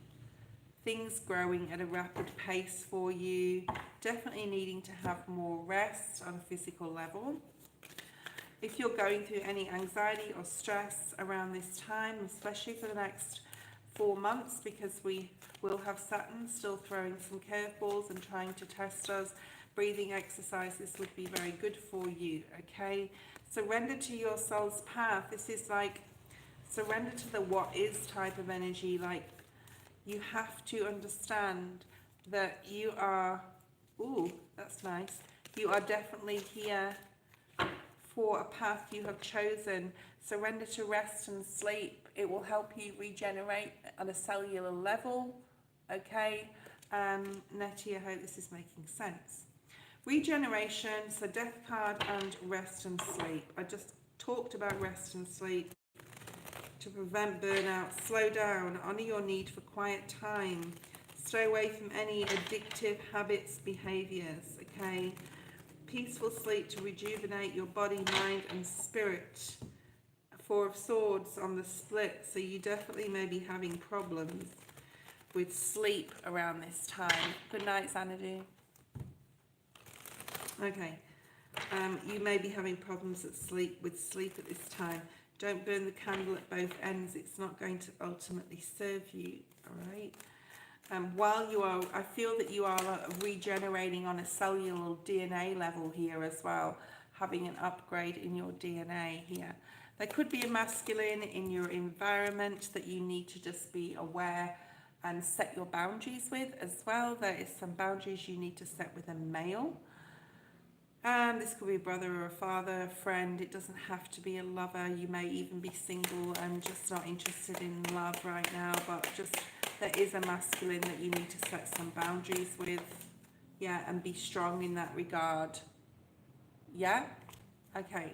Speaker 1: things growing at a rapid pace for you, definitely needing to have more rest on a physical level. If you're going through any anxiety or stress around this time, especially for the next 4 months, because we will have Saturn still throwing some curveballs and trying to test us, breathing exercises would be very good for you, okay? Surrender to your soul's path. This is like surrender to the what is type of energy. Like, you have to understand that you are, ooh, that's nice. You are definitely here for a path you have chosen. Surrender to rest and sleep. It will help you regenerate on a cellular level, okay? Nettie, I hope this is making sense. Regeneration, so death card and rest and sleep. I just talked about rest and sleep. To prevent burnout, slow down, honor your need for quiet time, stay away from any addictive habits, behaviors, okay? Peaceful sleep to rejuvenate your body, mind and spirit. Four of Swords on the split, so you definitely may be having problems with sleep around this time. Good night, Xanadu. Okay, you may be having problems with sleep at this time. Don't burn the candle at both ends. It's not going to ultimately serve you, all right? While you are, I feel that you are regenerating on a cellular DNA level here as well, having an upgrade in your DNA here. There could be a masculine in your environment that you need to just be aware and set your boundaries with as well. There is some boundaries you need to set with a male. This could be a brother or a father, a friend. It doesn't have to be a lover. You may even be single and just not interested in love right now, but just there is a masculine that you need to set some boundaries with. Yeah, and be strong in that regard. Yeah? Okay.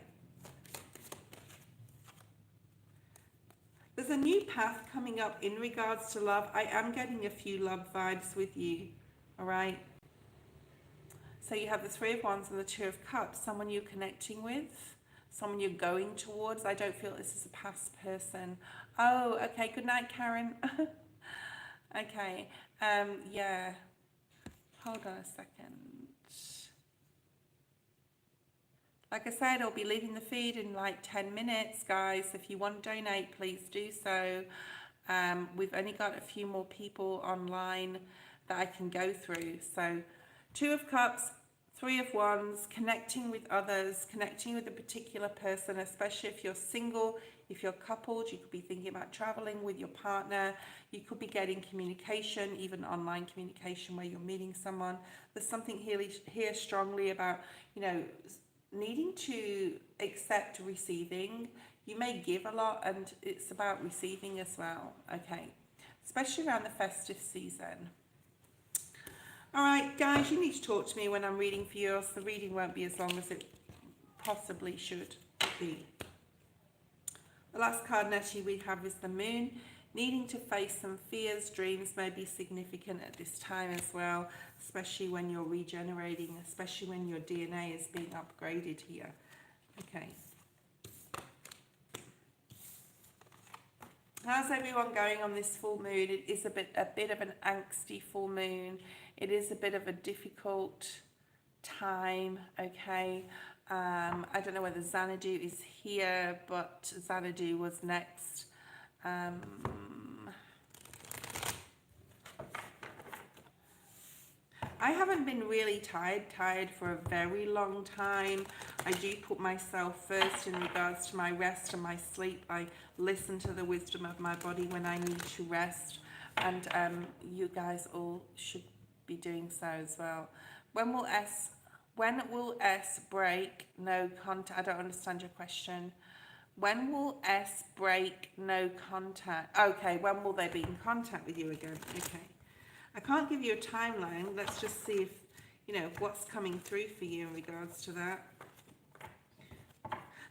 Speaker 1: There's a new path coming up in regards to love. I am getting a few love vibes with you. All right? So you have the Three of Wands and the Two of Cups, someone you're connecting with, someone you're going towards. I don't feel this is a past person. Oh, okay. Good night, Karen. Okay. Yeah. Hold on a second. Like I said, I'll be leaving the feed in like 10 minutes, guys. If you want to donate, please do so. We've only got a few more people online that I can go through. So Two of Cups, Three of Wands, connecting with others, connecting with a particular person, especially if you're single, if you're coupled, you could be thinking about traveling with your partner. You could be getting communication, even online communication where you're meeting someone. There's something here strongly about, you know, needing to accept receiving. You may give a lot and it's about receiving as well, okay? Especially around the festive season. All right, guys, you need to talk to me when I'm reading for you, else the reading won't be as long as it possibly should be. The last card actually we have is the Moon. Needing to face some fears, dreams may be significant at this time as well, especially when you're regenerating, especially when your DNA is being upgraded here. Okay. How's everyone going on this full moon? It is a bit of an angsty full moon. It is a bit of a difficult time, okay? I don't know whether Xanadu is here, but Xanadu was next. I haven't been really tired for a very long time. I do put myself first in regards to my rest and my sleep. I listen to the wisdom of my body when I need to rest, and you guys all should be doing so as well. When will S break? No contact. I don't understand your question. When will S break? No contact. Okay, when will they be in contact with you again? Okay. I can't give you a timeline. Let's just see if, you know, what's coming through for you in regards to that.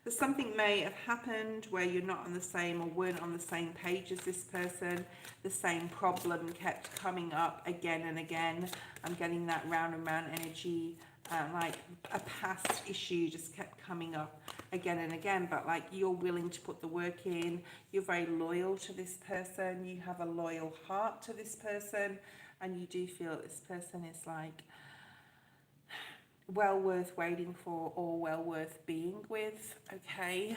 Speaker 1: There's something may have happened where you're not on the same or weren't on the same page as this person. The same problem kept coming up again and again. I'm getting that round and round energy, like a past issue just kept coming up again and again, but like you're willing to put the work in. You're very loyal to this person. You have a loyal heart to this person, and you do feel this person is like well worth waiting for or well worth being with. Okay.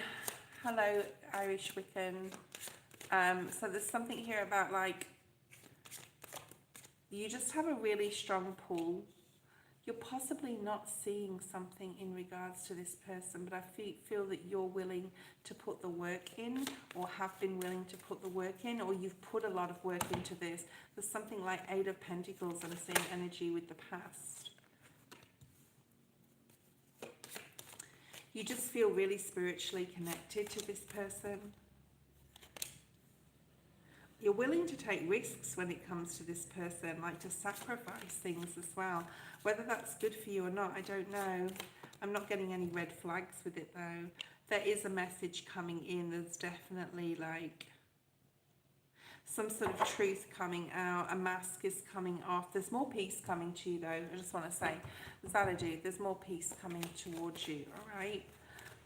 Speaker 1: Hello, Irish Wiccan. So there's something here about like you just have a really strong pull. You're possibly not seeing something in regards to this person, but I feel that you're willing to put the work in, or have been willing to put the work in, or you've put a lot of work into this. There's something like Eight of Pentacles and I'm seeing energy with the past. You just feel really spiritually connected to this person. You're willing to take risks when it comes to this person, like to sacrifice things as well. Whether that's good for you or not, I don't know. I'm not getting any red flags with it though. There is a message coming in. There's definitely like some sort of truth coming out. A mask is coming off. There's more peace coming to you though. I just want to say, Xanadu, there's more peace coming towards you. All right.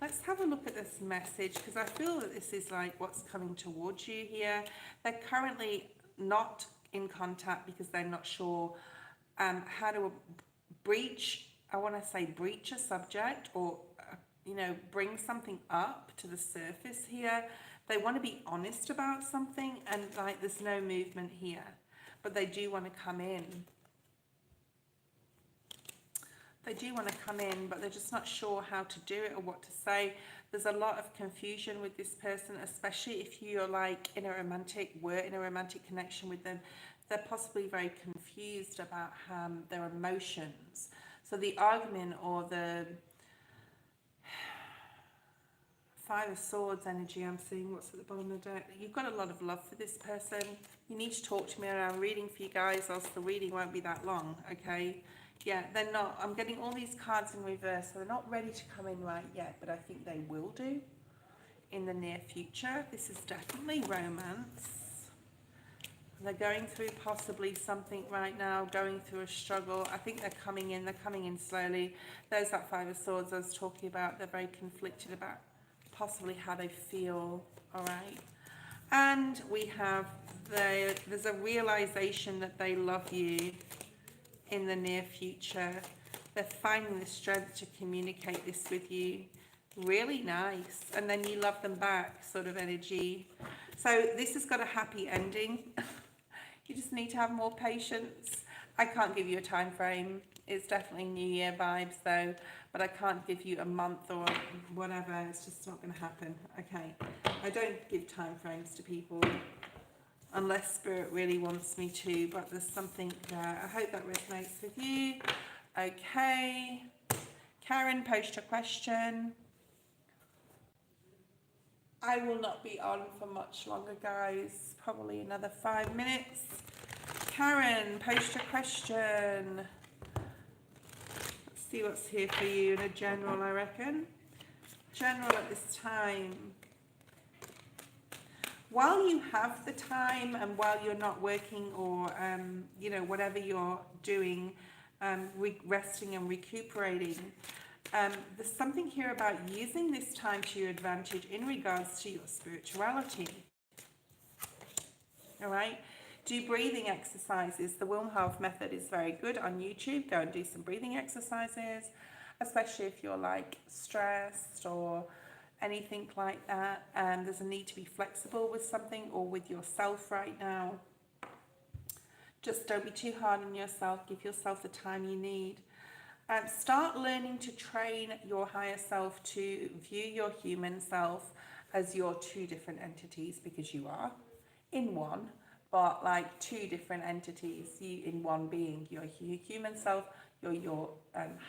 Speaker 1: Let's have a look at this message, because I feel that this is like what's coming towards you here. They're currently not in contact because they're not sure how to breach, I want to say breach a subject, or, you know, bring something up to the surface here. They want to be honest about something, and like there's no movement here. but they do want to come in. They do want to come in, but they're just not sure how to do it or what to say. There's a lot of confusion with this person, especially if you're like we're in a romantic connection with them. They're possibly very confused about their emotions. So the argument or the Five of Swords energy I'm seeing, what's at the bottom of the deck? You've got a lot of love for this person. You need to talk to me around reading for you guys, else the reading won't be that long, okay? Yeah, they're not. I'm getting all these cards in reverse, so they're not ready to come in right yet, but I think they will do in the near future. This is definitely romance. They're going through possibly something right now, going through a struggle. I think they're coming in slowly. There's that Five of Swords I was talking about. They're very conflicted about possibly how they feel, all right? And we have, there's a realization that they love you in the near future. They're finding the strength to communicate this with you. Really nice. And then you love them back, sort of energy. So this has got a happy ending. You just need to have more patience. I can't give you a time frame. It's definitely New Year vibes though, but I can't give you a month or whatever. It's just not going to happen. Okay. I don't give time frames to people unless Spirit really wants me to, but there's something there. I hope that resonates with you. Okay. Karen, post a question. I will not be on for much longer, guys. Probably another 5 minutes. Karen, post a question. Let's see what's here for you in a general, I reckon. General at this time. While you have the time and while you're not working or, you know, whatever you're doing, resting and recuperating, there's something here about using this time to your advantage in regards to your spirituality. All right? Do breathing exercises. The Wim Hof method is very good on YouTube. Go and do some breathing exercises, especially if you're like stressed or anything like that. There's a need to be flexible with something or with yourself right now. Just don't be too hard on yourself. Give yourself the time you need. Start learning to train your higher self to view your human self as your two different entities, because you are in one, but like two different entities. You in one being, your human self, your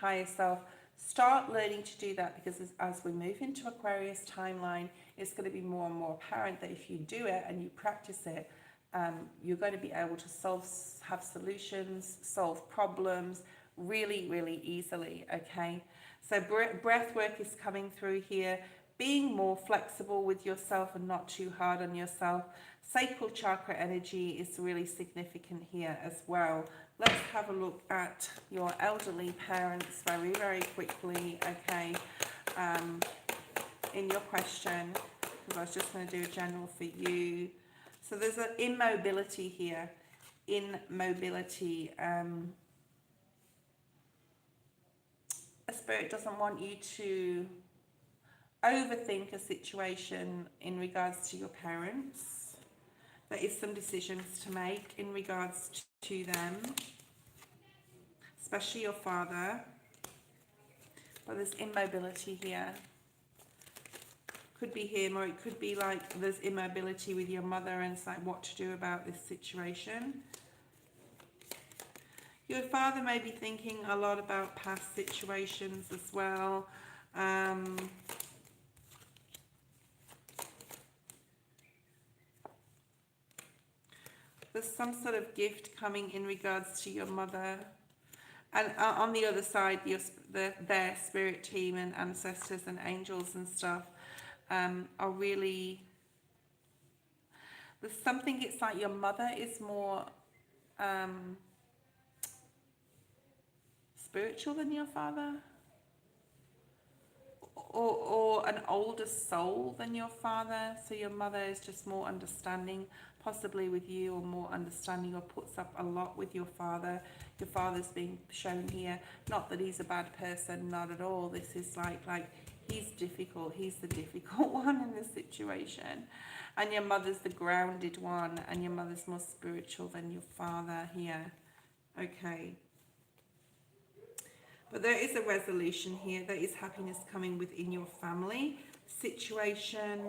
Speaker 1: higher self. Start learning to do that, because as we move into Aquarius timeline, it's going to be more and more apparent that if you do it and you practice it, you're going to be able to have solutions, solve problems really, really easily, okay? So breath work is coming through here. Being more flexible with yourself and not too hard on yourself. Sacral chakra energy is really significant here as well. Let's have a look at your elderly parents very, very quickly, okay, in your question, because I was just going to do a general for you. So there's an immobility here, immobility. A spirit doesn't want you to overthink a situation in regards to your parents. There is some decisions to make in regards to them, especially your father. But there's immobility here. Could be him, or it could be like there's immobility with your mother and it's like what to do about this situation. Your father may be thinking a lot about past situations as well. There's some sort of gift coming in regards to your mother. And on the other side, their spirit team and ancestors and angels and stuff are really... There's something, it's like your mother is more... spiritual than your father, or an older soul than your father. So your mother is just more understanding, possibly with you, or more understanding, or puts up a lot with your father. Your father's being shown here, not that he's a bad person, not at all. This is like He's difficult. He's the difficult one in this situation. And your mother's the grounded one, and your mother's more spiritual than your father here. Okay. But there is a resolution here. There is happiness coming within your family situation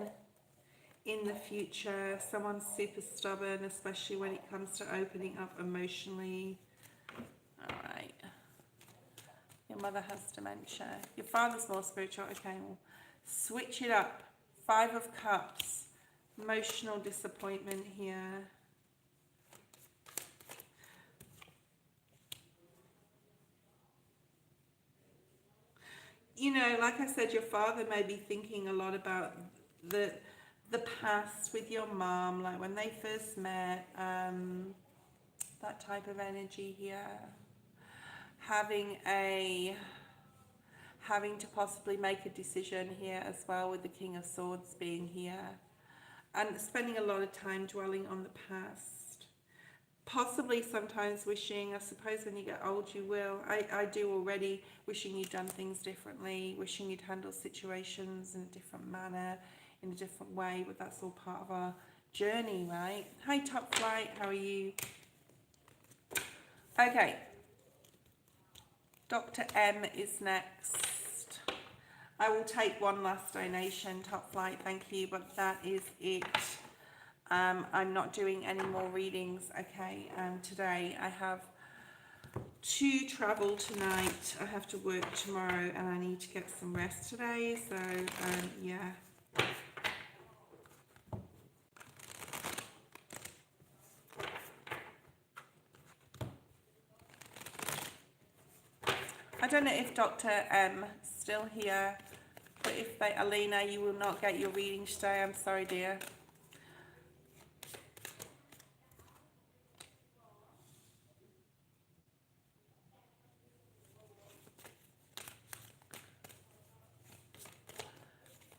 Speaker 1: in the future. Someone's super stubborn, especially when it comes to opening up emotionally. All right. Your mother has dementia. Your father's more spiritual. Okay, we'll switch it up. 5 of Cups. Emotional disappointment here. You know, like I said, your father may be thinking a lot about the past with your mom, like when they first met, that type of energy here. Having to possibly make a decision here as well, with the King of Swords being here, and spending a lot of time dwelling on the past. Possibly sometimes wishing, I suppose when you get old you will, I do already, wishing you'd done things differently, wishing you'd handled situations in a different manner, in a different way, but that's all part of our journey, right? Hi Top Flight, how are you? Okay, Dr. M is next. I will take one last donation, Top Flight, thank you, but that is it. I'm not doing any more readings, okay? Today I have to travel tonight. I have to work tomorrow and I need to get some rest today, so yeah. I don't know if Dr. M is still here, but if they, Alina, you will not get your reading today. I'm sorry, dear.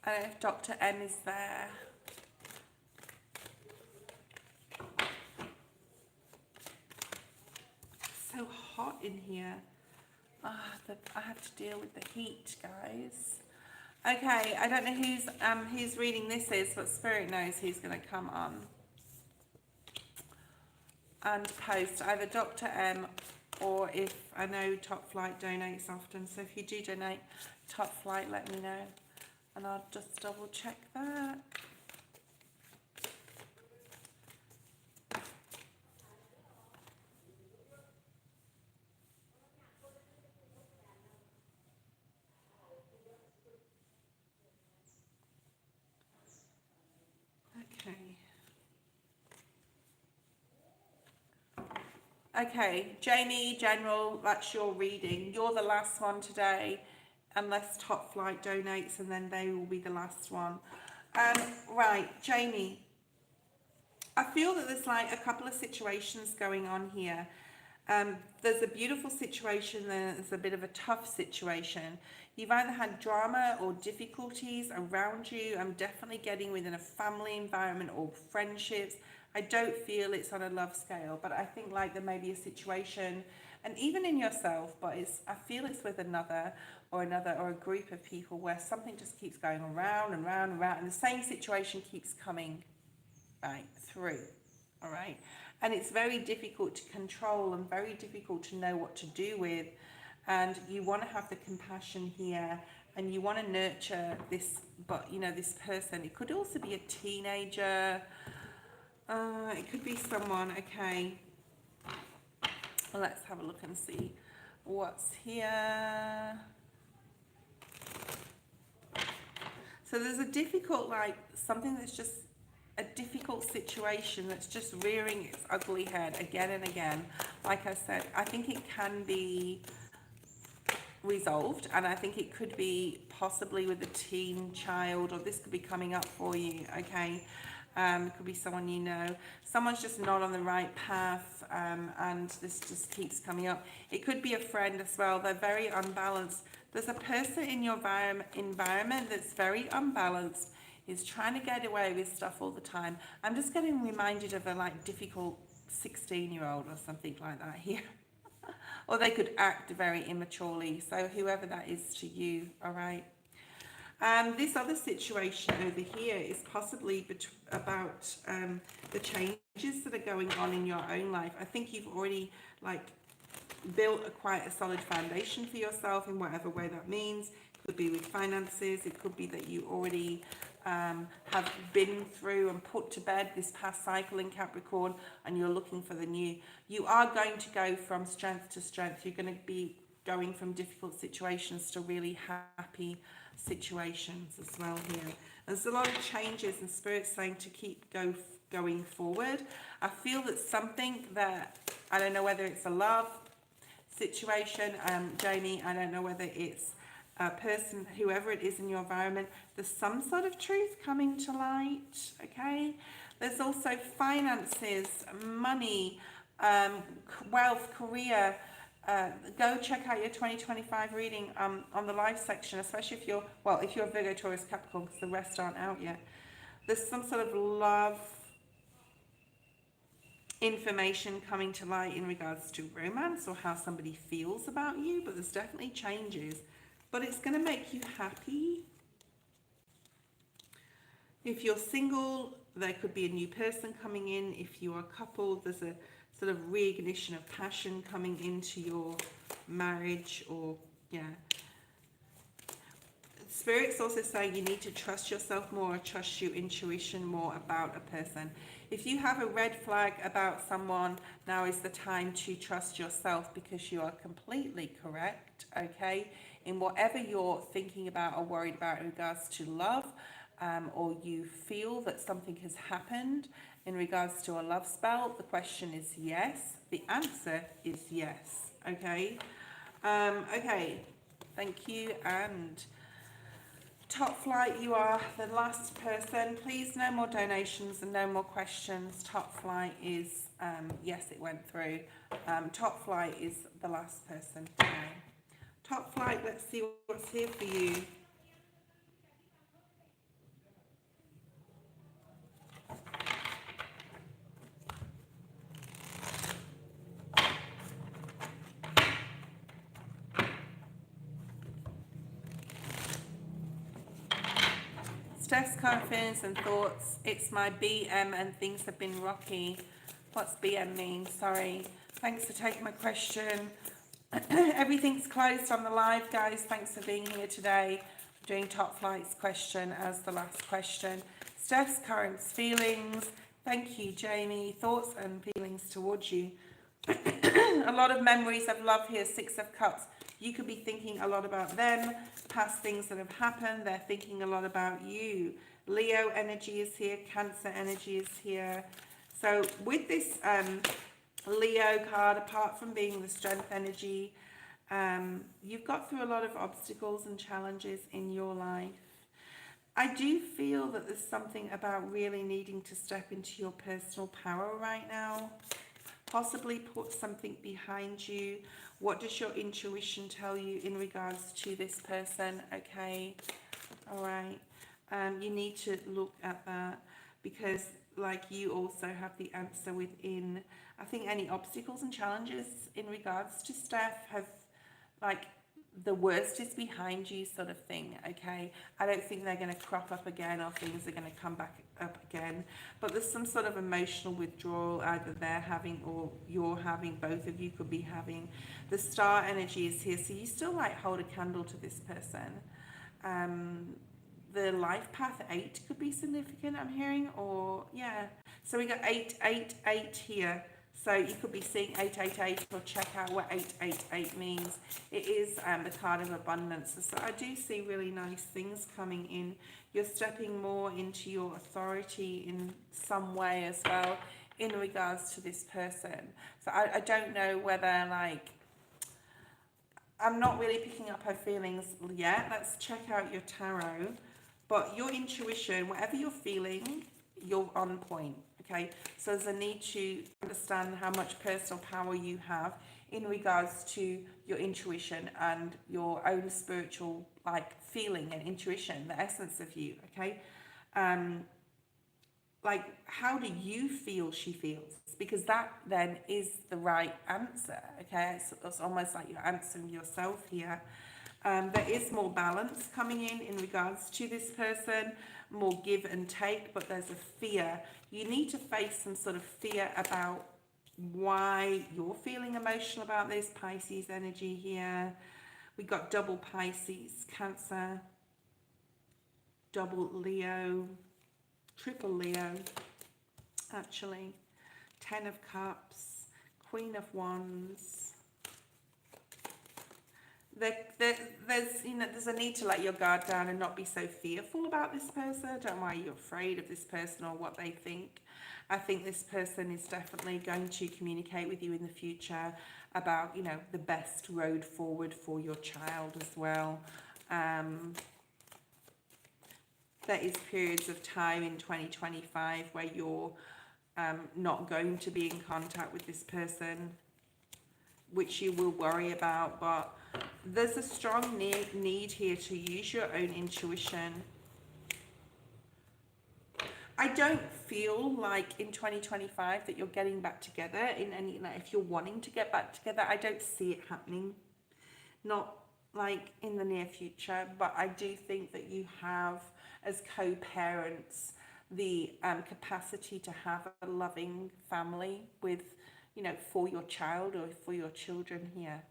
Speaker 1: I don't know if Dr. M is there. It's so hot in here. I have to deal with the heat, guys. Okay, I don't know whose reading this is, but Spirit knows who's going to come on and post, either Dr. M, or if I know Top Flight donates often, so if you do donate, Top Flight, let me know and I'll just double check that. Okay, Jamie, General, that's your reading. You're the last one today, unless Top Flight donates, and then they will be the last one. Right, Jamie, I feel that there's like a couple of situations going on here. There's a beautiful situation, then there's a bit of a tough situation. You've either had drama or difficulties around you. I'm definitely getting within a family environment or friendships. I don't feel it's on a love scale, but I think like there may be a situation, and even in yourself, but I feel it's with another or a group of people where something just keeps going around and round and round, and the same situation keeps coming right through. All right. And it's very difficult to control and very difficult to know what to do with. And you want to have the compassion here and you want to nurture this, but you know, this person, it could also be a teenager. It could be someone, okay. Well, let's have a look and see what's here. So there's a difficult, like something that's just a difficult situation that's just rearing its ugly head again and again. Like I said, I think it can be resolved, and I think it could be possibly with a teen child, or this could be coming up for you, okay? Could be someone you know. Someone's just not on the right path, and this just keeps coming up. It could be a friend as well. They're very unbalanced. There's a person in your environment that's very unbalanced, is trying to get away with stuff all the time. I'm just getting reminded of a like difficult 16-year-old or something like that here. Or they could act very immaturely. So whoever that is to you, all right? This other situation over here is possibly about the changes that are going on in your own life. I think you've already like built quite a solid foundation for yourself in whatever way that means. It could be with finances. It could be that you already have been through and put to bed this past cycle in Capricorn, and you're looking for the new. You are going to go from strength to strength. You're going to be going from difficult situations to really happy situations as well here. There's a lot of changes, and Spirit's saying to keep going forward. I feel that something that, I don't know whether it's a love situation, Jamie, I don't know whether it's a person, whoever it is in your environment, there's some sort of truth coming to light, okay? There's also finances, money, wealth, career. Go check out your 2025 reading on the live section, especially if you're, well, if you're Virgo, Taurus, Capricorn, because the rest aren't out yet. There's some sort of love information coming to light in regards to romance or how somebody feels about you, but there's definitely changes. But it's going to make you happy. If you're single, there could be a new person coming in. If you are coupled, there's a sort of reignition of passion coming into your marriage, or yeah. Spirit's also saying you need to trust yourself more, or trust your intuition more about a person. If you have a red flag about someone, now is the time to trust yourself, because you are completely correct, okay, in whatever you're thinking about or worried about in regards to love, or you feel that something has happened in regards to a love spell. The question is yes. The answer is yes, okay? Okay, thank you. And Top Flight, you are the last person. Please, no more donations and no more questions. Top Flight is, yes, it went through. Top Flight is the last person today. Top Flight, let's see what's here for you. Steph's confidence and thoughts. It's my BM and things have been rocky. What's BM mean? Sorry. Thanks for taking my question. Everything's closed on the live, guys. Thanks for being here today. I'm doing Top Flight's question as the last question. Steph's current feelings. Thank you, Jamie. Thoughts and feelings towards you. A lot of memories of love here. 6 of Cups. You could be thinking a lot about them, past things that have happened. They're thinking a lot about you. Leo energy is here. Cancer energy is here. So with this Leo card, apart from being the strength energy, you've got through a lot of obstacles and challenges in your life. I do feel that there's something about really needing to step into your personal power right now. Possibly put something behind you. What does your intuition tell you in regards to this person? Okay, all right. You need to look at that, because like you also have the answer within. I think any obstacles and challenges in regards to Steph have, like, the worst is behind you sort of thing, okay? I don't think they're going to crop up again, or things are going to come back up again. But there's some sort of emotional withdrawal either they're having or you're having. Both of you could be having. The star energy is here, so you still like hold a candle to this person. The life path 8 could be significant, I'm hearing, or yeah. So we got 888 here. So you could be seeing 888, or check out what 888 means. It is the card of abundance. So I do see really nice things coming in. You're stepping more into your authority in some way as well in regards to this person. So I don't know whether, like, I'm not really picking up her feelings yet. Let's check out your tarot. But your intuition, whatever you're feeling, you're on point. Okay, so there's a need to understand how much personal power you have in regards to your intuition and your own spiritual, like, feeling and intuition, the essence of you. Okay, like, how do you feel she feels? Because that then is the right answer. Okay, it's almost like you're answering yourself here. There is more balance coming in regards to this person, more give and take, but there's a fear. You need to face some sort of fear about why you're feeling emotional about this Pisces energy here. We got double Pisces, Cancer, double Leo, triple Leo, actually. 10 of Cups, Queen of Wands. There's a need to let your guard down and not be so fearful about this person. I don't know why you're afraid of this person or what they think. I think this person is definitely going to communicate with you in the future about, the best road forward for your child as well. There is periods of time in 2025 where you're not going to be in contact with this person, which you will worry about, but there's a strong need here to use your own intuition. I don't feel like in 2025 that you're getting back together in any, if you're wanting to get back together, I don't see it happening. Not like in the near future, but I do think that you have, as co-parents, the capacity to have a loving family with, for your child or for your children here.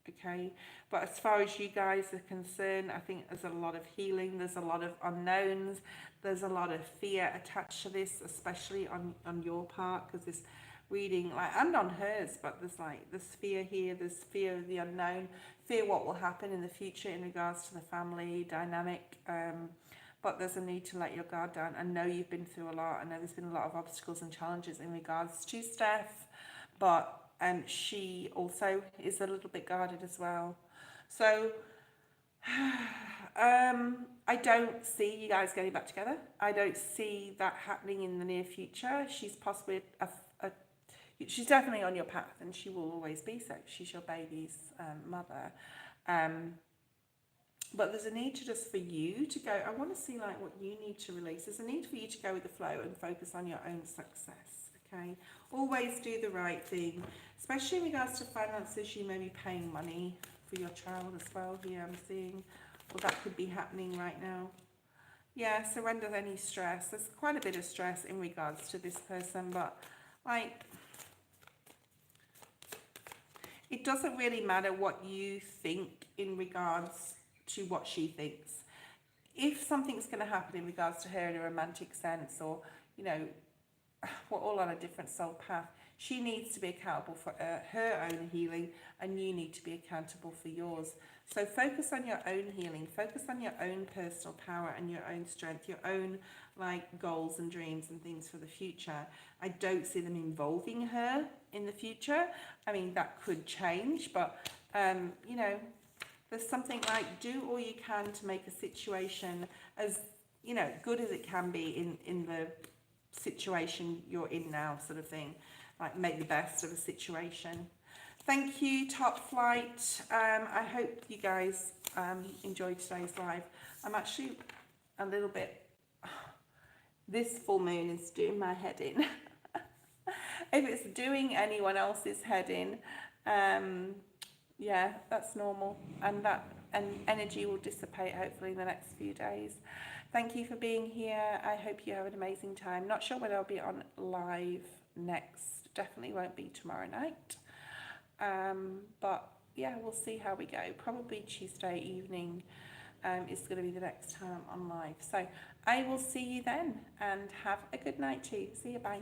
Speaker 1: Okay, but as far as you guys are concerned, I think there's a lot of healing, there's a lot of unknowns, there's a lot of fear attached to this, especially on your part, because this reading, and on hers, but there's this fear here, there's fear of the unknown, fear what will happen in the future in regards to the family dynamic, but there's a need to let your guard down. I know you've been through a lot, I know there's been a lot of obstacles and challenges in regards to Steph, but she also is a little bit guarded as well. So I don't see you guys getting back together. I don't see that happening in the near future. She's possibly she's definitely on your path, and she will always be so. She's your baby's mother. But there's a need for you to go. I want to see what you need to release. There's a need for you to go with the flow and focus on your own success. Okay, always do the right thing, especially in regards to finances. You may be paying money for your child as well here, I'm seeing, or that could be happening right now. Yeah, surrender any stress. There's quite a bit of stress in regards to this person, but it doesn't really matter what you think in regards to what she thinks. If something's going to happen in regards to her in a romantic sense, or we're all on a different soul path, she needs to be accountable for her own healing, and you need to be accountable for yours. So focus on your own healing, focus on your own personal power and your own strength, your own goals and dreams and things for the future. I don't see them involving her in the future. I mean, that could change, but there's something do all you can to make a situation as good as it can be in the situation you're in now, sort of thing. Make the best of a situation. Thank you, Top Flight. I hope you guys enjoyed today's live. I'm actually a little bit, this full moon is doing my head in. If it's doing anyone else's head in, yeah, that's normal, and energy will dissipate hopefully in the next few days. Thank you for being here. I hope you have an amazing time. Not sure when I'll be on live next. Definitely won't be tomorrow night. But yeah, we'll see how we go. Probably Tuesday evening is going to be the next time on live. So I will see you then, and have a good night too. See you, bye.